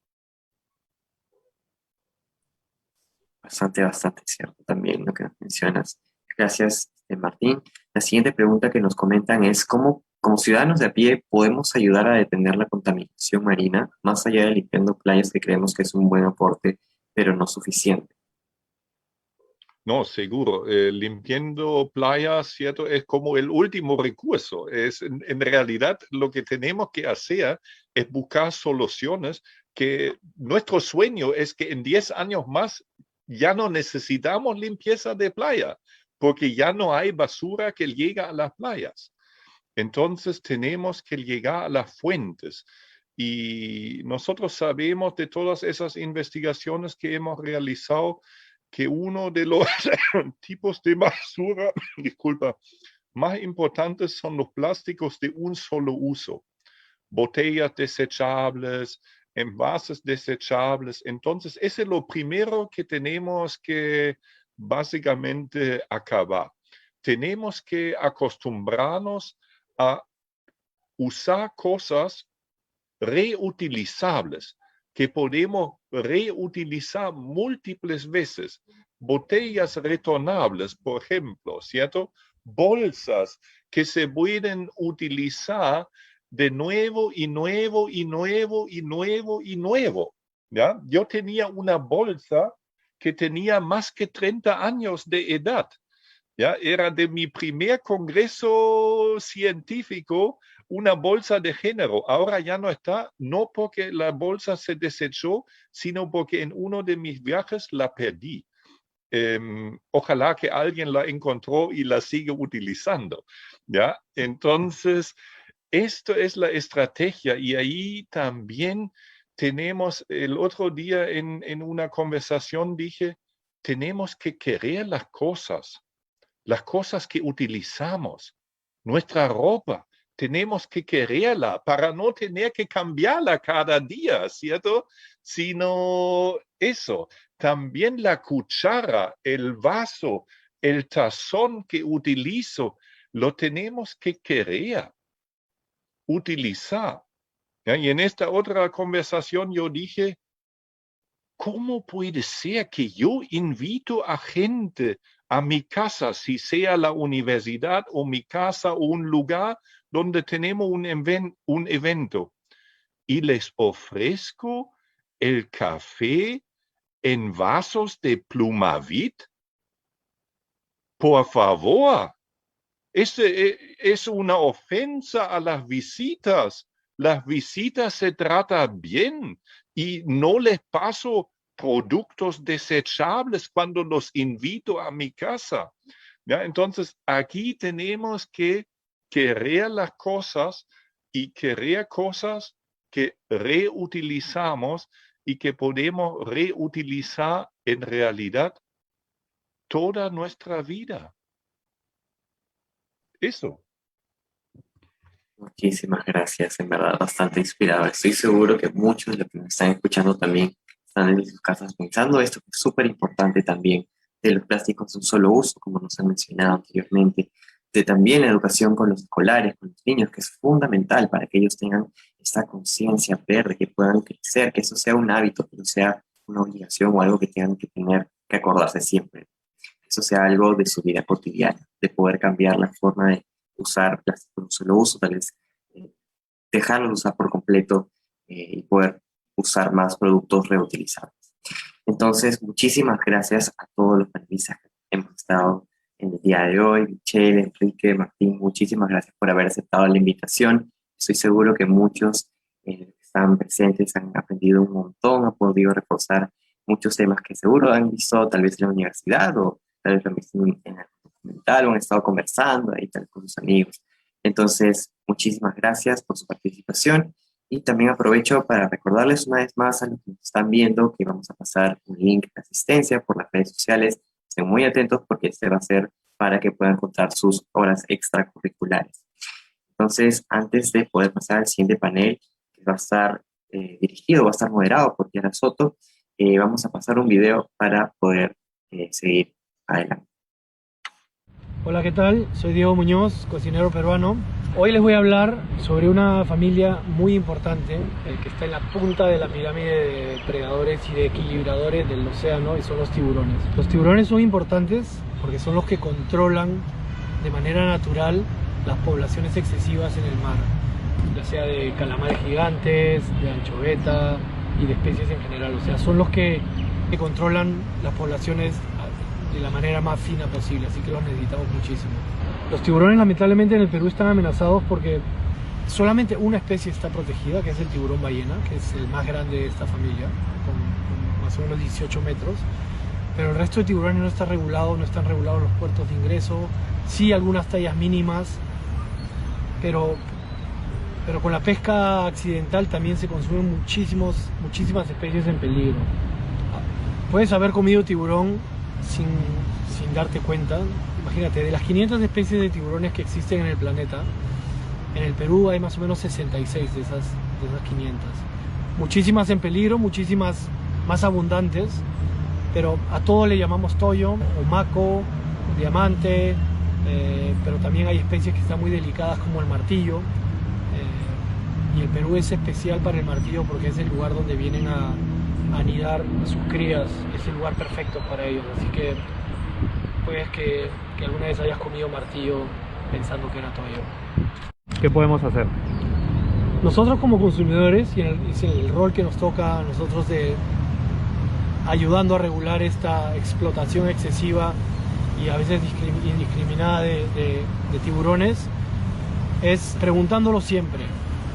Bastante cierto también lo que mencionas. Gracias, Martín. La siguiente pregunta que nos comentan es, ¿cómo, como ciudadanos de a pie, podemos ayudar a detener la contaminación marina, más allá de limpiando playas, que creemos que es un buen aporte, pero no suficiente? No, seguro. Limpiando playas, ¿cierto? Es como el último recurso. En realidad, lo que tenemos que hacer es buscar soluciones, que nuestro sueño es que en 10 años más ya no necesitamos limpieza de playa, porque ya no hay basura que llega a las playas. Entonces tenemos que llegar a las fuentes. Y nosotros sabemos de todas esas investigaciones que hemos realizado que uno de los tipos de basura, disculpa, más importantes son los plásticos de un solo uso. Botellas desechables, envases desechables. Entonces, ese es lo primero que tenemos que básicamente acabar. Tenemos que acostumbrarnos a usar cosas reutilizables que podemos reutilizar múltiples veces. Botellas retornables, por ejemplo, ¿cierto? Bolsas que se pueden utilizar de nuevo y nuevo y nuevo y nuevo y nuevo, ¿ya? Yo tenía una bolsa que tenía más que 30 años de edad, ¿ya? Era de mi primer congreso científico, una bolsa de género. Ahora ya no está, no porque la bolsa se desechó, sino porque en uno de mis viajes la perdí. Ojalá que alguien la encontró y la sigue utilizando, ¿ya? Entonces, esto es la estrategia, y ahí también tenemos, el otro día en una conversación dije, tenemos que querer las cosas que utilizamos, nuestra ropa, tenemos que quererla para no tener que cambiarla cada día, ¿cierto? Sino eso, también la cuchara, el vaso, el tazón que utilizo, lo tenemos que querer, utilizar. ¿Ya? Y en esta otra conversación yo dije, ¿cómo puede ser que yo invito a gente a mi casa, si sea la universidad o mi casa o un lugar donde tenemos un evento, y les ofrezco el café en vasos de Plumavit? Por favor, es una ofensa a las visitas. Las visitas se tratan bien y no les paso productos desechables cuando los invito a mi casa. ¿Ya? Entonces, aquí tenemos que querer las cosas y querer cosas que reutilizamos y que podemos reutilizar en realidad toda nuestra vida. Eso. Muchísimas gracias, en verdad, bastante inspirador. Estoy seguro que muchos de los que nos están escuchando también están en sus casas pensando esto, que es súper importante también, de los plásticos de un solo uso, como nos han mencionado anteriormente, de también la educación con los escolares, con los niños, que es fundamental para que ellos tengan esta conciencia verde, que puedan crecer, que eso sea un hábito, que no sea una obligación o algo que tengan que tener que acordarse siempre. Eso sea algo de su vida cotidiana, de poder cambiar la forma de usar plástico de un solo uso, tal vez dejarlo de usar por completo y poder usar más productos reutilizables. Entonces, muchísimas gracias a todos los panelistas que hemos estado en el día de hoy. Michelle, Enrique, Martín, muchísimas gracias por haber aceptado la invitación. Estoy seguro que muchos que están presentes han aprendido un montón, han podido reforzar muchos temas que seguro han visto tal vez en la universidad o tal vez lo han visto en el documental o han estado conversando ahí tal con sus amigos. Entonces, muchísimas gracias por su participación y también aprovecho para recordarles una vez más a los que nos están viendo que vamos a pasar un link de asistencia por las redes sociales. Estén muy atentos porque este va a ser para que puedan contar sus horas extracurriculares. Entonces, antes de poder pasar al siguiente panel, que va a estar dirigido, va a estar moderado por Diana Soto, vamos a pasar un video para poder seguir adelante. Hola, ¿qué tal? Soy Diego Muñoz, cocinero peruano. Hoy les voy a hablar sobre una familia muy importante que está en la punta de la pirámide de depredadores y de equilibradores del océano, y son los tiburones. Los tiburones son importantes porque son los que controlan de manera natural las poblaciones excesivas en el mar, ya sea de calamares gigantes, de anchoveta y de especies en general. O sea, son los que controlan las poblaciones de la manera más fina posible, así que los necesitamos muchísimo. Los tiburones lamentablemente en el Perú están amenazados porque solamente una especie está protegida, que es el tiburón ballena, que es el más grande de esta familia, con más o menos 18 metros, pero el resto de tiburones no está regulado, no están regulados los puertos de ingreso, sí algunas tallas mínimas, pero con la pesca accidental también se consumen muchísimas especies en peligro. Puedes haber comido tiburón sin darte cuenta. Imagínate, de las 500 especies de tiburones que existen en el planeta, en el Perú hay más o menos 66 de esas 500. Muchísimas en peligro, muchísimas más abundantes, pero a todo le llamamos toyo, o maco, diamante, pero también hay especies que están muy delicadas como el martillo, y el Perú es especial para el martillo porque es el lugar donde vienen a anidar a sus crías, es el lugar perfecto para ellos, así que puedes que alguna vez hayas comido martillo pensando que era toyo. ¿Qué podemos hacer? Nosotros como consumidores, y es el rol que nos toca a nosotros de ayudando a regular esta explotación excesiva y a veces indiscriminada de tiburones, es preguntándolo siempre,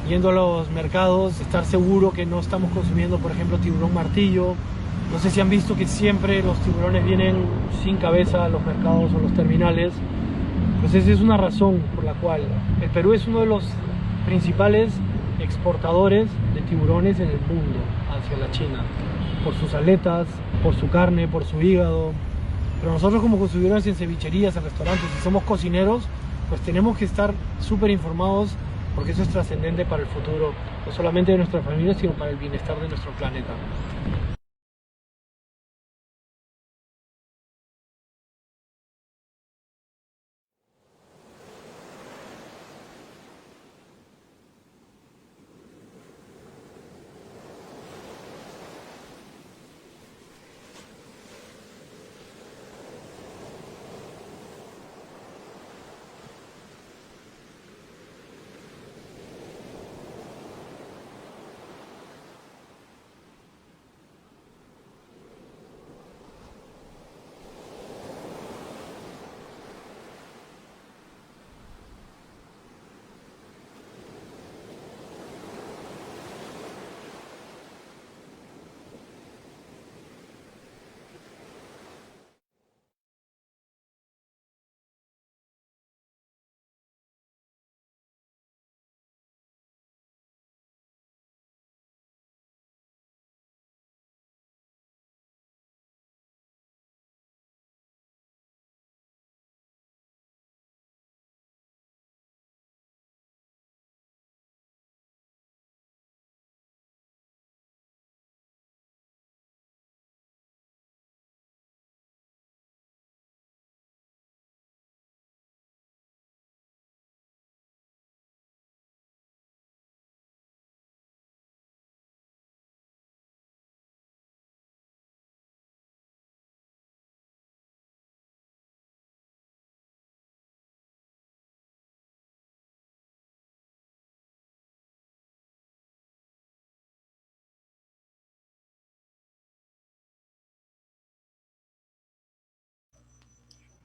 yendo a los mercados, estar seguro que no estamos consumiendo, por ejemplo, tiburón martillo. No sé si han visto que siempre los tiburones vienen sin cabeza a los mercados o los terminales. Pues esa es una razón por la cual el Perú es uno de los principales exportadores de tiburones en el mundo hacia la China, por sus aletas, por su carne, por su hígado. Pero nosotros como consumidores en cevicherías, en restaurantes, si somos cocineros, pues tenemos que estar súper informados porque eso es trascendente para el futuro, no solamente de nuestra familia, sino para el bienestar de nuestro planeta.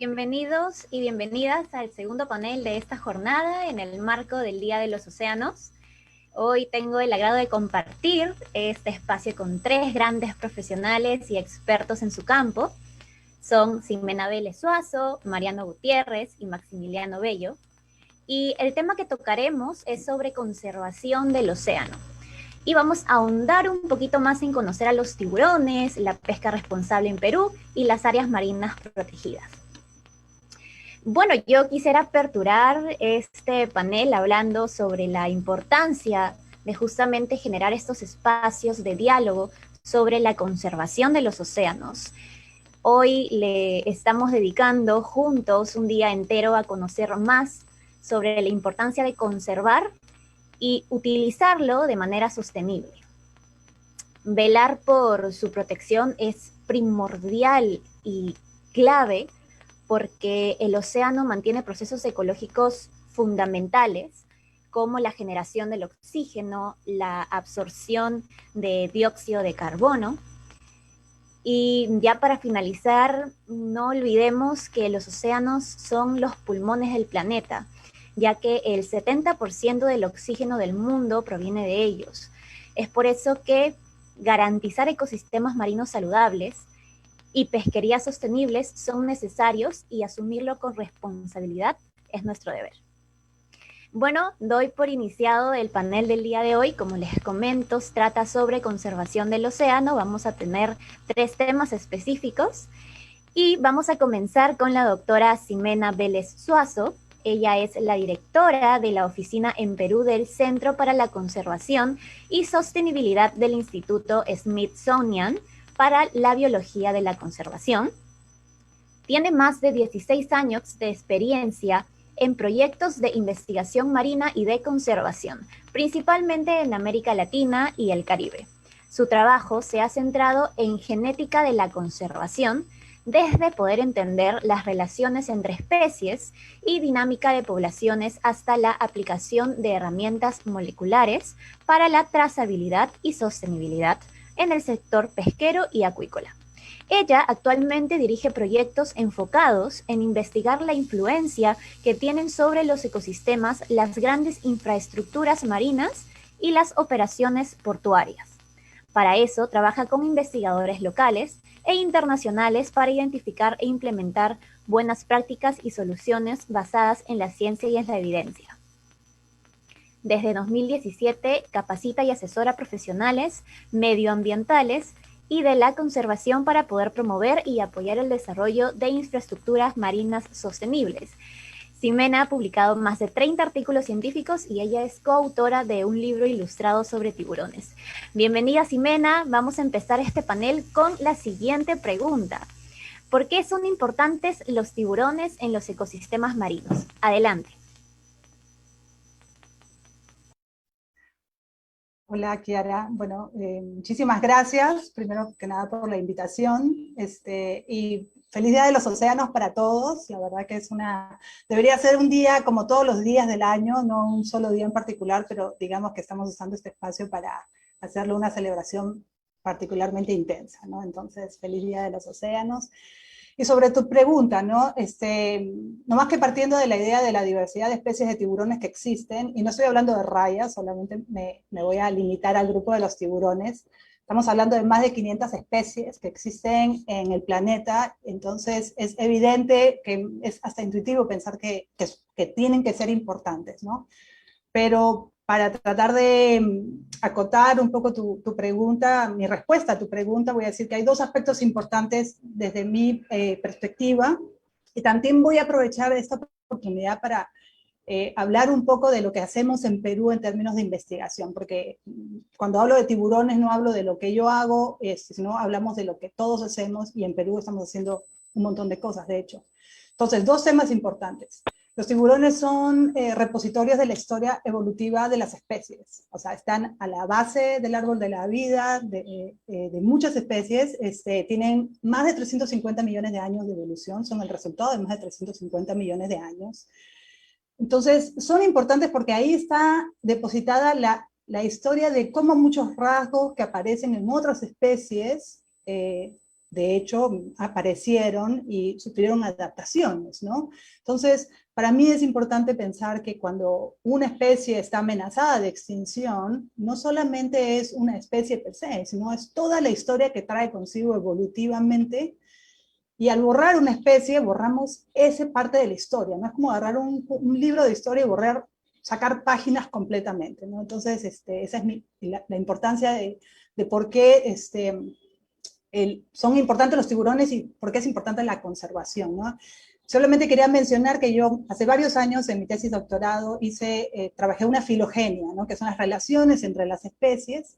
Bienvenidos y bienvenidas al segundo panel de esta jornada en el marco del Día de los Océanos. Hoy tengo el agrado de compartir este espacio con tres grandes profesionales y expertos en su campo. Son Ximena Vélez Suazo, Mariano Gutiérrez y Maximiliano Bello. Y el tema que tocaremos es sobre conservación del océano. Y vamos a ahondar un poquito más en conocer a los tiburones, la pesca responsable en Perú y las áreas marinas protegidas. Bueno, yo quisiera aperturar este panel hablando sobre la importancia de justamente generar estos espacios de diálogo sobre la conservación de los océanos. Hoy le estamos dedicando juntos un día entero a conocer más sobre la importancia de conservar y utilizarlo de manera sostenible. Velar por su protección es primordial y clave porque el océano mantiene procesos ecológicos fundamentales como la generación del oxígeno, la absorción de dióxido de carbono. Y ya para finalizar, no olvidemos que los océanos son los pulmones del planeta, ya que el 70% del oxígeno del mundo proviene de ellos. Es por eso que garantizar ecosistemas marinos saludables y pesquerías sostenibles son necesarios y asumirlo con responsabilidad es nuestro deber. Bueno, doy por iniciado el panel del día de hoy. Como les comento, trata sobre conservación del océano. Vamos a tener tres temas específicos y vamos a comenzar con la doctora Ximena Vélez Suazo. Ella es la directora de la oficina en Perú del Centro para la Conservación y Sostenibilidad del Instituto Smithsonian para la Biología de la Conservación. Tiene más de 16 años de experiencia en proyectos de investigación marina y de conservación, principalmente en América Latina y el Caribe. Su trabajo se ha centrado en genética de la conservación, desde poder entender las relaciones entre especies y dinámica de poblaciones hasta la aplicación de herramientas moleculares para la trazabilidad y sostenibilidad en el sector pesquero y acuícola. Ella actualmente dirige proyectos enfocados en investigar la influencia que tienen sobre los ecosistemas las grandes infraestructuras marinas y las operaciones portuarias. Para eso, trabaja con investigadores locales e internacionales para identificar e implementar buenas prácticas y soluciones basadas en la ciencia y en la evidencia. Desde 2017 capacita y asesora a profesionales medioambientales y de la conservación para poder promover y apoyar el desarrollo de infraestructuras marinas sostenibles. Ximena ha publicado más de 30 artículos científicos y ella es coautora de un libro ilustrado sobre tiburones. Bienvenida, Ximena. Vamos a empezar este panel con la siguiente pregunta. ¿Por qué son importantes los tiburones en los ecosistemas marinos? Adelante. Hola, Kiara. Bueno, muchísimas gracias, primero que nada, por la invitación. Y feliz Día de los Océanos para todos. La verdad que debería ser un día como todos los días del año, no un solo día en particular, pero digamos que estamos usando este espacio para hacerle una celebración particularmente intensa, ¿no? Entonces, feliz Día de los Océanos. Y sobre tu pregunta, ¿no? No más que partiendo de la idea de la diversidad de especies de tiburones que existen, y no estoy hablando de rayas, solamente me voy a limitar al grupo de los tiburones. Estamos hablando de más de 500 especies que existen en el planeta, entonces es evidente que es hasta intuitivo pensar que tienen que ser importantes, ¿no? Pero para tratar de acotar un poco tu pregunta, mi respuesta a tu pregunta, voy a decir que hay dos aspectos importantes desde mi perspectiva, y también voy a aprovechar esta oportunidad para hablar un poco de lo que hacemos en Perú en términos de investigación, porque cuando hablo de tiburones no hablo de lo que yo hago, sino hablamos de lo que todos hacemos, y en Perú estamos haciendo un montón de cosas, de hecho. Entonces, dos temas importantes. Los tiburones son repositorios de la historia evolutiva de las especies, o sea, están a la base del árbol de la vida de muchas especies, tienen más de 350 millones de años de evolución, son el resultado de más de 350 millones de años. Entonces, son importantes porque ahí está depositada la historia de cómo muchos rasgos que aparecen en otras especies, de hecho, aparecieron y sufrieron adaptaciones, ¿no? Entonces, para mí es importante pensar que cuando una especie está amenazada de extinción, no solamente es una especie per se, sino es toda la historia que trae consigo evolutivamente, y al borrar una especie, borramos esa parte de la historia, no es como agarrar un libro de historia y sacar páginas completamente, ¿no? Entonces, esa es la importancia de por qué son importantes los tiburones y por qué es importante la conservación, ¿no? Solamente quería mencionar que yo hace varios años en mi tesis de doctorado trabajé una filogenia, ¿no? Que son las relaciones entre las especies,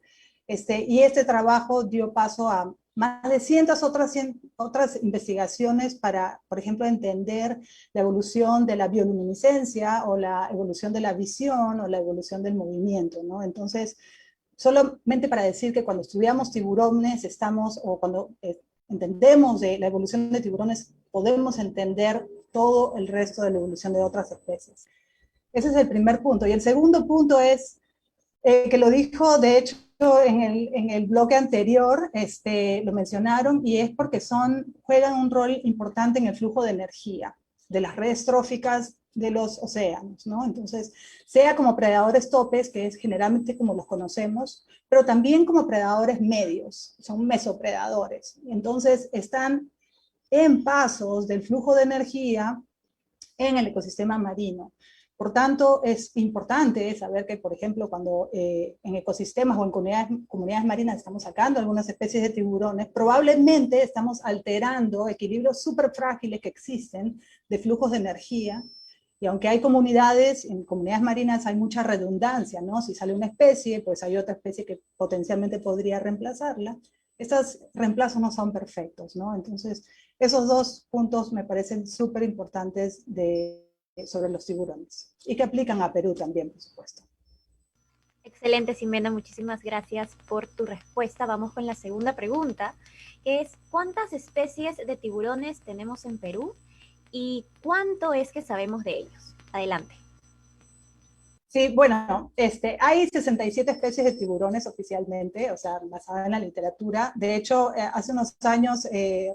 y este trabajo dio paso a más de cientos otras investigaciones para, por ejemplo, entender la evolución de la bioluminiscencia, o la evolución de la visión, o la evolución del movimiento, ¿no? Entonces, solamente para decir que cuando estudiamos tiburones o cuando entendemos de la evolución de tiburones, podemos entender todo el resto de la evolución de otras especies. Ese es el primer punto. Y el segundo punto es, que lo dijo, de hecho, en el bloque anterior, lo mencionaron, y es porque juegan un rol importante en el flujo de energía de las redes tróficas de los océanos, ¿no? Entonces, sea como predadores topes, que es generalmente como los conocemos, pero también como predadores medios, son mesopredadores. Entonces, están en pasos del flujo de energía en el ecosistema marino. Por tanto, es importante saber que, por ejemplo, cuando en ecosistemas o en comunidades marinas estamos sacando algunas especies de tiburones, probablemente estamos alterando equilibrios súper frágiles que existen de flujos de energía. Y aunque hay en comunidades marinas hay mucha redundancia, ¿no? Si sale una especie, pues hay otra especie que potencialmente podría reemplazarla. Estos reemplazos no son perfectos, ¿no? Entonces, esos dos puntos me parecen súper importantes sobre los tiburones, y que aplican a Perú también, por supuesto. Excelente, Ximena, muchísimas gracias por tu respuesta. Vamos con la segunda pregunta, que es, ¿cuántas especies de tiburones tenemos en Perú y cuánto es que sabemos de ellos? Adelante. Sí, bueno, hay 67 especies de tiburones oficialmente, o sea, basada en la literatura. De hecho, hace unos años,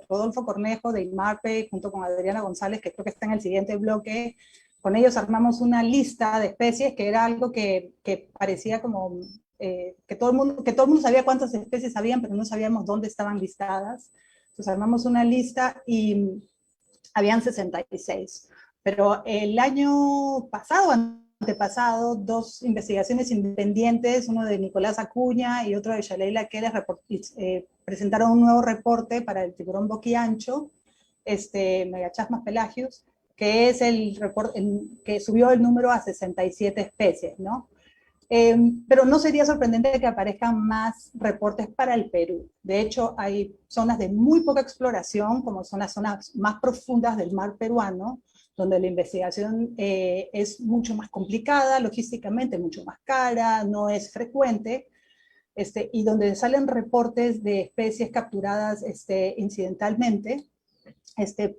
Rodolfo Cornejo de INMARPE, junto con Adriana González, que creo que está en el siguiente bloque, con ellos armamos una lista de especies, que era algo que parecía como que todo el mundo sabía cuántas especies habían, pero no sabíamos dónde estaban listadas. Entonces armamos una lista y habían 66. Pero el año antepasado, dos investigaciones independientes, uno de Nicolás Acuña y otro de Shaleila Keres, presentaron un nuevo reporte para el tiburón boquiancho, Megachasmas pelagius, que es que subió el número a 67 especies, ¿no? Pero no sería sorprendente que aparezcan más reportes para el Perú. De hecho, hay zonas de muy poca exploración, como son las zonas más profundas del mar peruano, donde la investigación es mucho más complicada, logísticamente mucho más cara, no es frecuente, y donde salen reportes de especies capturadas incidentalmente,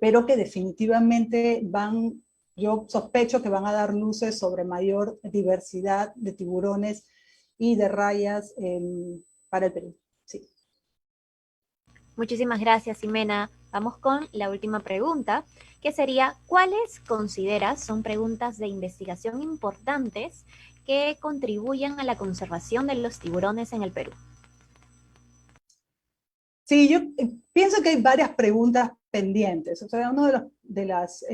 pero que definitivamente yo sospecho que van a dar luces sobre mayor diversidad de tiburones y de rayas para el Perú. Sí. Muchísimas gracias, Ximena. Vamos con la última pregunta, que sería, ¿cuáles consideras son preguntas de investigación importantes que contribuyan a la conservación de los tiburones en el Perú? Sí, yo pienso que hay varias preguntas pendientes. O sea, uno de los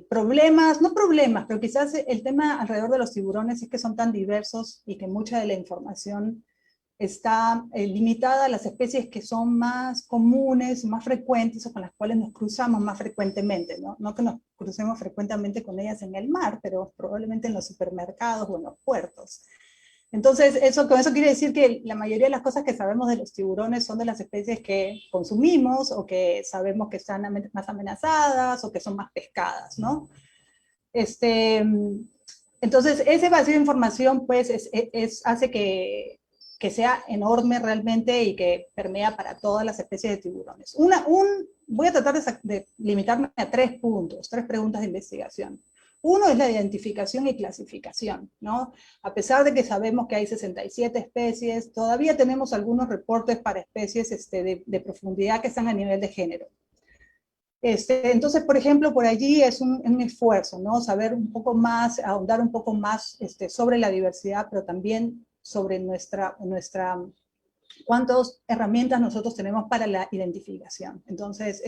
problemas, no problemas, pero quizás el tema alrededor de los tiburones es que son tan diversos y que mucha de la información está limitada a las especies que son más comunes, más frecuentes, o con las cuales nos cruzamos más frecuentemente, ¿no? No que nos crucemos frecuentemente con ellas en el mar, pero probablemente en los supermercados o en los puertos. Entonces, con eso quiere decir que la mayoría de las cosas que sabemos de los tiburones son de las especies que consumimos, o que sabemos que están más amenazadas, o que son más pescadas, ¿no? Entonces, ese vacío de información, pues, hace que sea enorme realmente y que permea para todas las especies de tiburones. Voy a tratar de limitarme a 3 puntos, 3 preguntas de investigación. Uno es la identificación y clasificación, ¿no? A pesar de que sabemos que hay 67 especies, todavía tenemos algunos reportes para especies de profundidad que están a nivel de género. Entonces, por ejemplo, por allí es un esfuerzo, ¿no? Saber un poco más, ahondar un poco más sobre la diversidad, pero también sobre cuántas herramientas nosotros tenemos para la identificación. Entonces,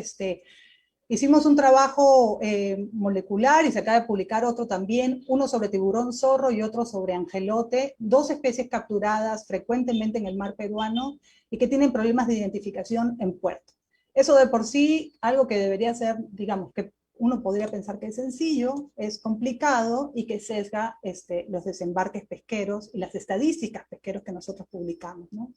hicimos un trabajo molecular y se acaba de publicar otro también, uno sobre tiburón zorro y otro sobre angelote, 2 especies capturadas frecuentemente en el mar peruano y que tienen problemas de identificación en puerto. Eso de por sí, algo que debería ser, digamos, que uno podría pensar que es sencillo, es complicado y que sesga los desembarques pesqueros y las estadísticas pesqueros que nosotros publicamos, ¿no?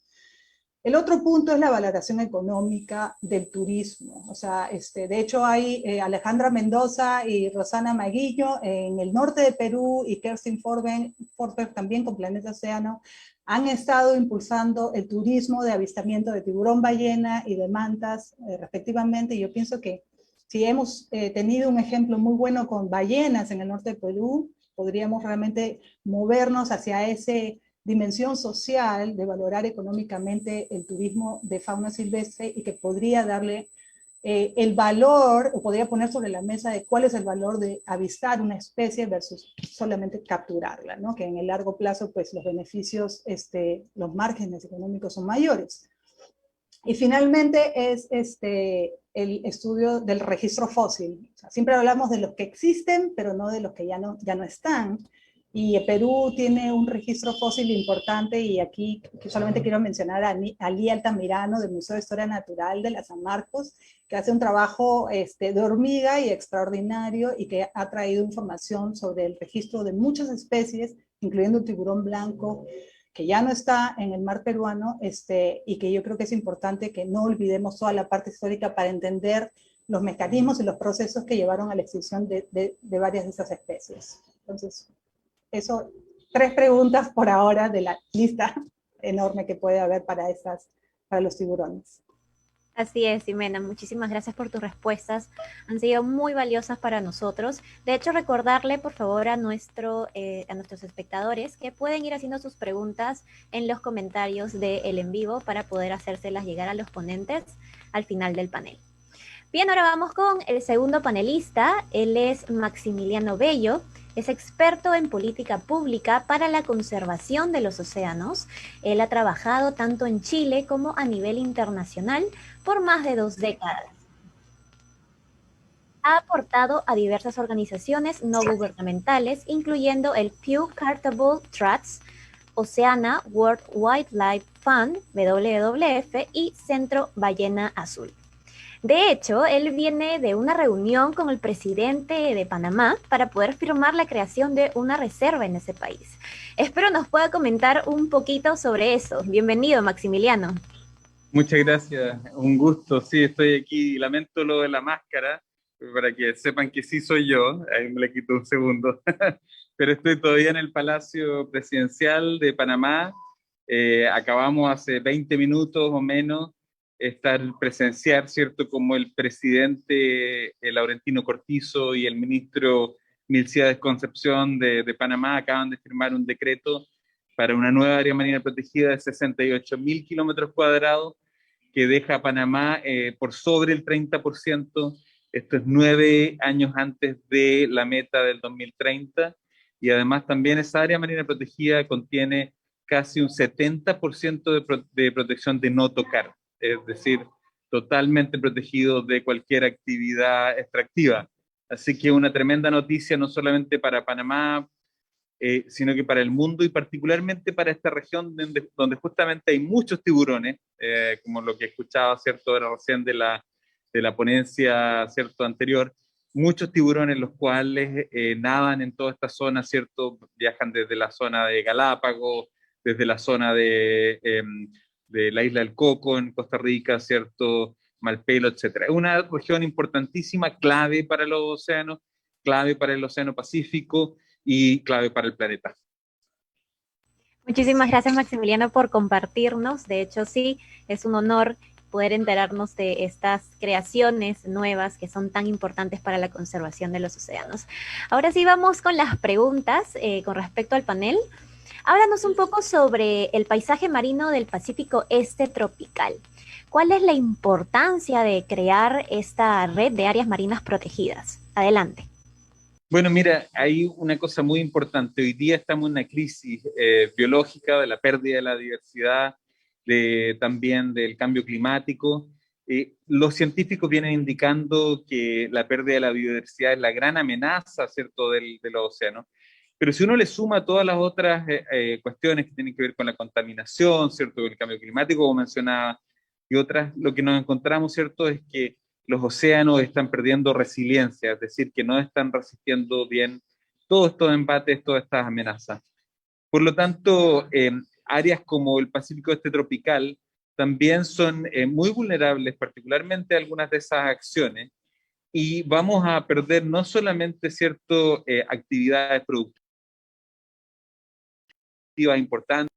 El otro punto es la valoración económica del turismo. O sea, de hecho hay Alejandra Mendoza y Rosana Maguillo en el norte de Perú, y Kerstin Forsberg también con Planeta Océano, han estado impulsando el turismo de avistamiento de tiburón ballena y de mantas, respectivamente, y yo pienso que si hemos tenido un ejemplo muy bueno con ballenas en el norte de Perú, podríamos realmente movernos hacia esa dimensión social de valorar económicamente el turismo de fauna silvestre, y que podría darle el valor, o podría poner sobre la mesa de cuál es el valor de avistar una especie versus solamente capturarla, ¿no? Que en el largo plazo, pues los beneficios, los márgenes económicos son mayores. Y finalmente es el estudio del registro fósil. O sea, siempre hablamos de los que existen, pero no de los que ya no están. Y Perú tiene un registro fósil importante, y aquí solamente quiero mencionar a Lí Altamirano del Museo de Historia Natural de la San Marcos, que hace un trabajo de hormiga y extraordinario, y que ha traído información sobre el registro de muchas especies, incluyendo el tiburón blanco, que ya no está en el mar peruano, y que yo creo que es importante que no olvidemos toda la parte histórica para entender los mecanismos y los procesos que llevaron a la extinción de varias de esas especies. Entonces, eso, 3 preguntas por ahora de la lista enorme que puede haber para los tiburones. Así es, Ximena, muchísimas gracias por tus respuestas, han sido muy valiosas para nosotros. De hecho, recordarle por favor a nuestros espectadores que pueden ir haciendo sus preguntas en los comentarios del en vivo para poder hacérselas llegar a los ponentes al final del panel. Bien, ahora vamos con el segundo panelista. Él es Maximiliano Bello, es experto en política pública para la conservación de los océanos. Él ha trabajado tanto en Chile como a nivel internacional por más de 2 décadas. Ha aportado a diversas organizaciones no gubernamentales, incluyendo el Pew Charitable Trust, Oceana World Wildlife Fund, WWF, y Centro Ballena Azul. De hecho, él viene de una reunión con el presidente de Panamá para poder firmar la creación de una reserva en ese país. Espero nos pueda comentar un poquito sobre eso. Bienvenido, Maximiliano. Muchas gracias, un gusto. Sí, estoy aquí. Lamento lo de la máscara, para que sepan que sí soy yo. Ahí me le quito un segundo. Pero estoy todavía en el Palacio Presidencial de Panamá. Acabamos hace 20 minutos o menos presenciar, ¿cierto? Como el presidente Laurentino Cortizo y el ministro Milcíades Concepción de Panamá acaban de firmar un decreto para una nueva área marina protegida de 68.000 kilómetros cuadrados que deja a Panamá por sobre el 30%. Esto es 9 años antes de la meta del 2030. Y además también esa área marina protegida contiene casi un 70% de protección de no tocar, es decir, totalmente protegido de cualquier actividad extractiva. Así que una tremenda noticia no solamente para Panamá, sino que para el mundo y particularmente para esta región donde justamente hay muchos tiburones, como lo que escuchaba, ¿cierto? Era recién de la ponencia, ¿cierto? Anterior, muchos tiburones los cuales nadan en toda esta zona, ¿cierto? Viajan desde la zona de Galápagos, desde la zona de la isla del Coco en Costa Rica, ¿cierto? Malpelo, etcétera. Es una región importantísima, clave para los océanos, clave para el Océano Pacífico y clave para el planeta. Muchísimas gracias, Maximiliano, por compartirnos. De hecho, sí, es un honor poder enterarnos de estas creaciones nuevas que son tan importantes para la conservación de los océanos. Ahora sí, vamos con las preguntas con respecto al panel. Háblanos un poco sobre el paisaje marino del Pacífico Este tropical. ¿Cuál es la importancia de crear esta red de áreas marinas protegidas? Adelante. Bueno, mira, hay una cosa muy importante. Hoy día estamos en una crisis biológica de la pérdida de la diversidad, también del cambio climático. Los científicos vienen indicando que la pérdida de la biodiversidad es la gran amenaza, ¿cierto?, de los océanos. Pero si uno le suma todas las otras cuestiones que tienen que ver con la contaminación, ¿cierto?, el cambio climático, como mencionaba, y otras, lo que nos encontramos, ¿cierto?, es que los océanos están perdiendo resiliencia, es decir, que no están resistiendo bien todos estos embates, todas estas amenazas. Por lo tanto, áreas como el Pacífico Este tropical también son muy vulnerables, particularmente a algunas de esas acciones, y vamos a perder no solamente ciertas actividades productivas importantes,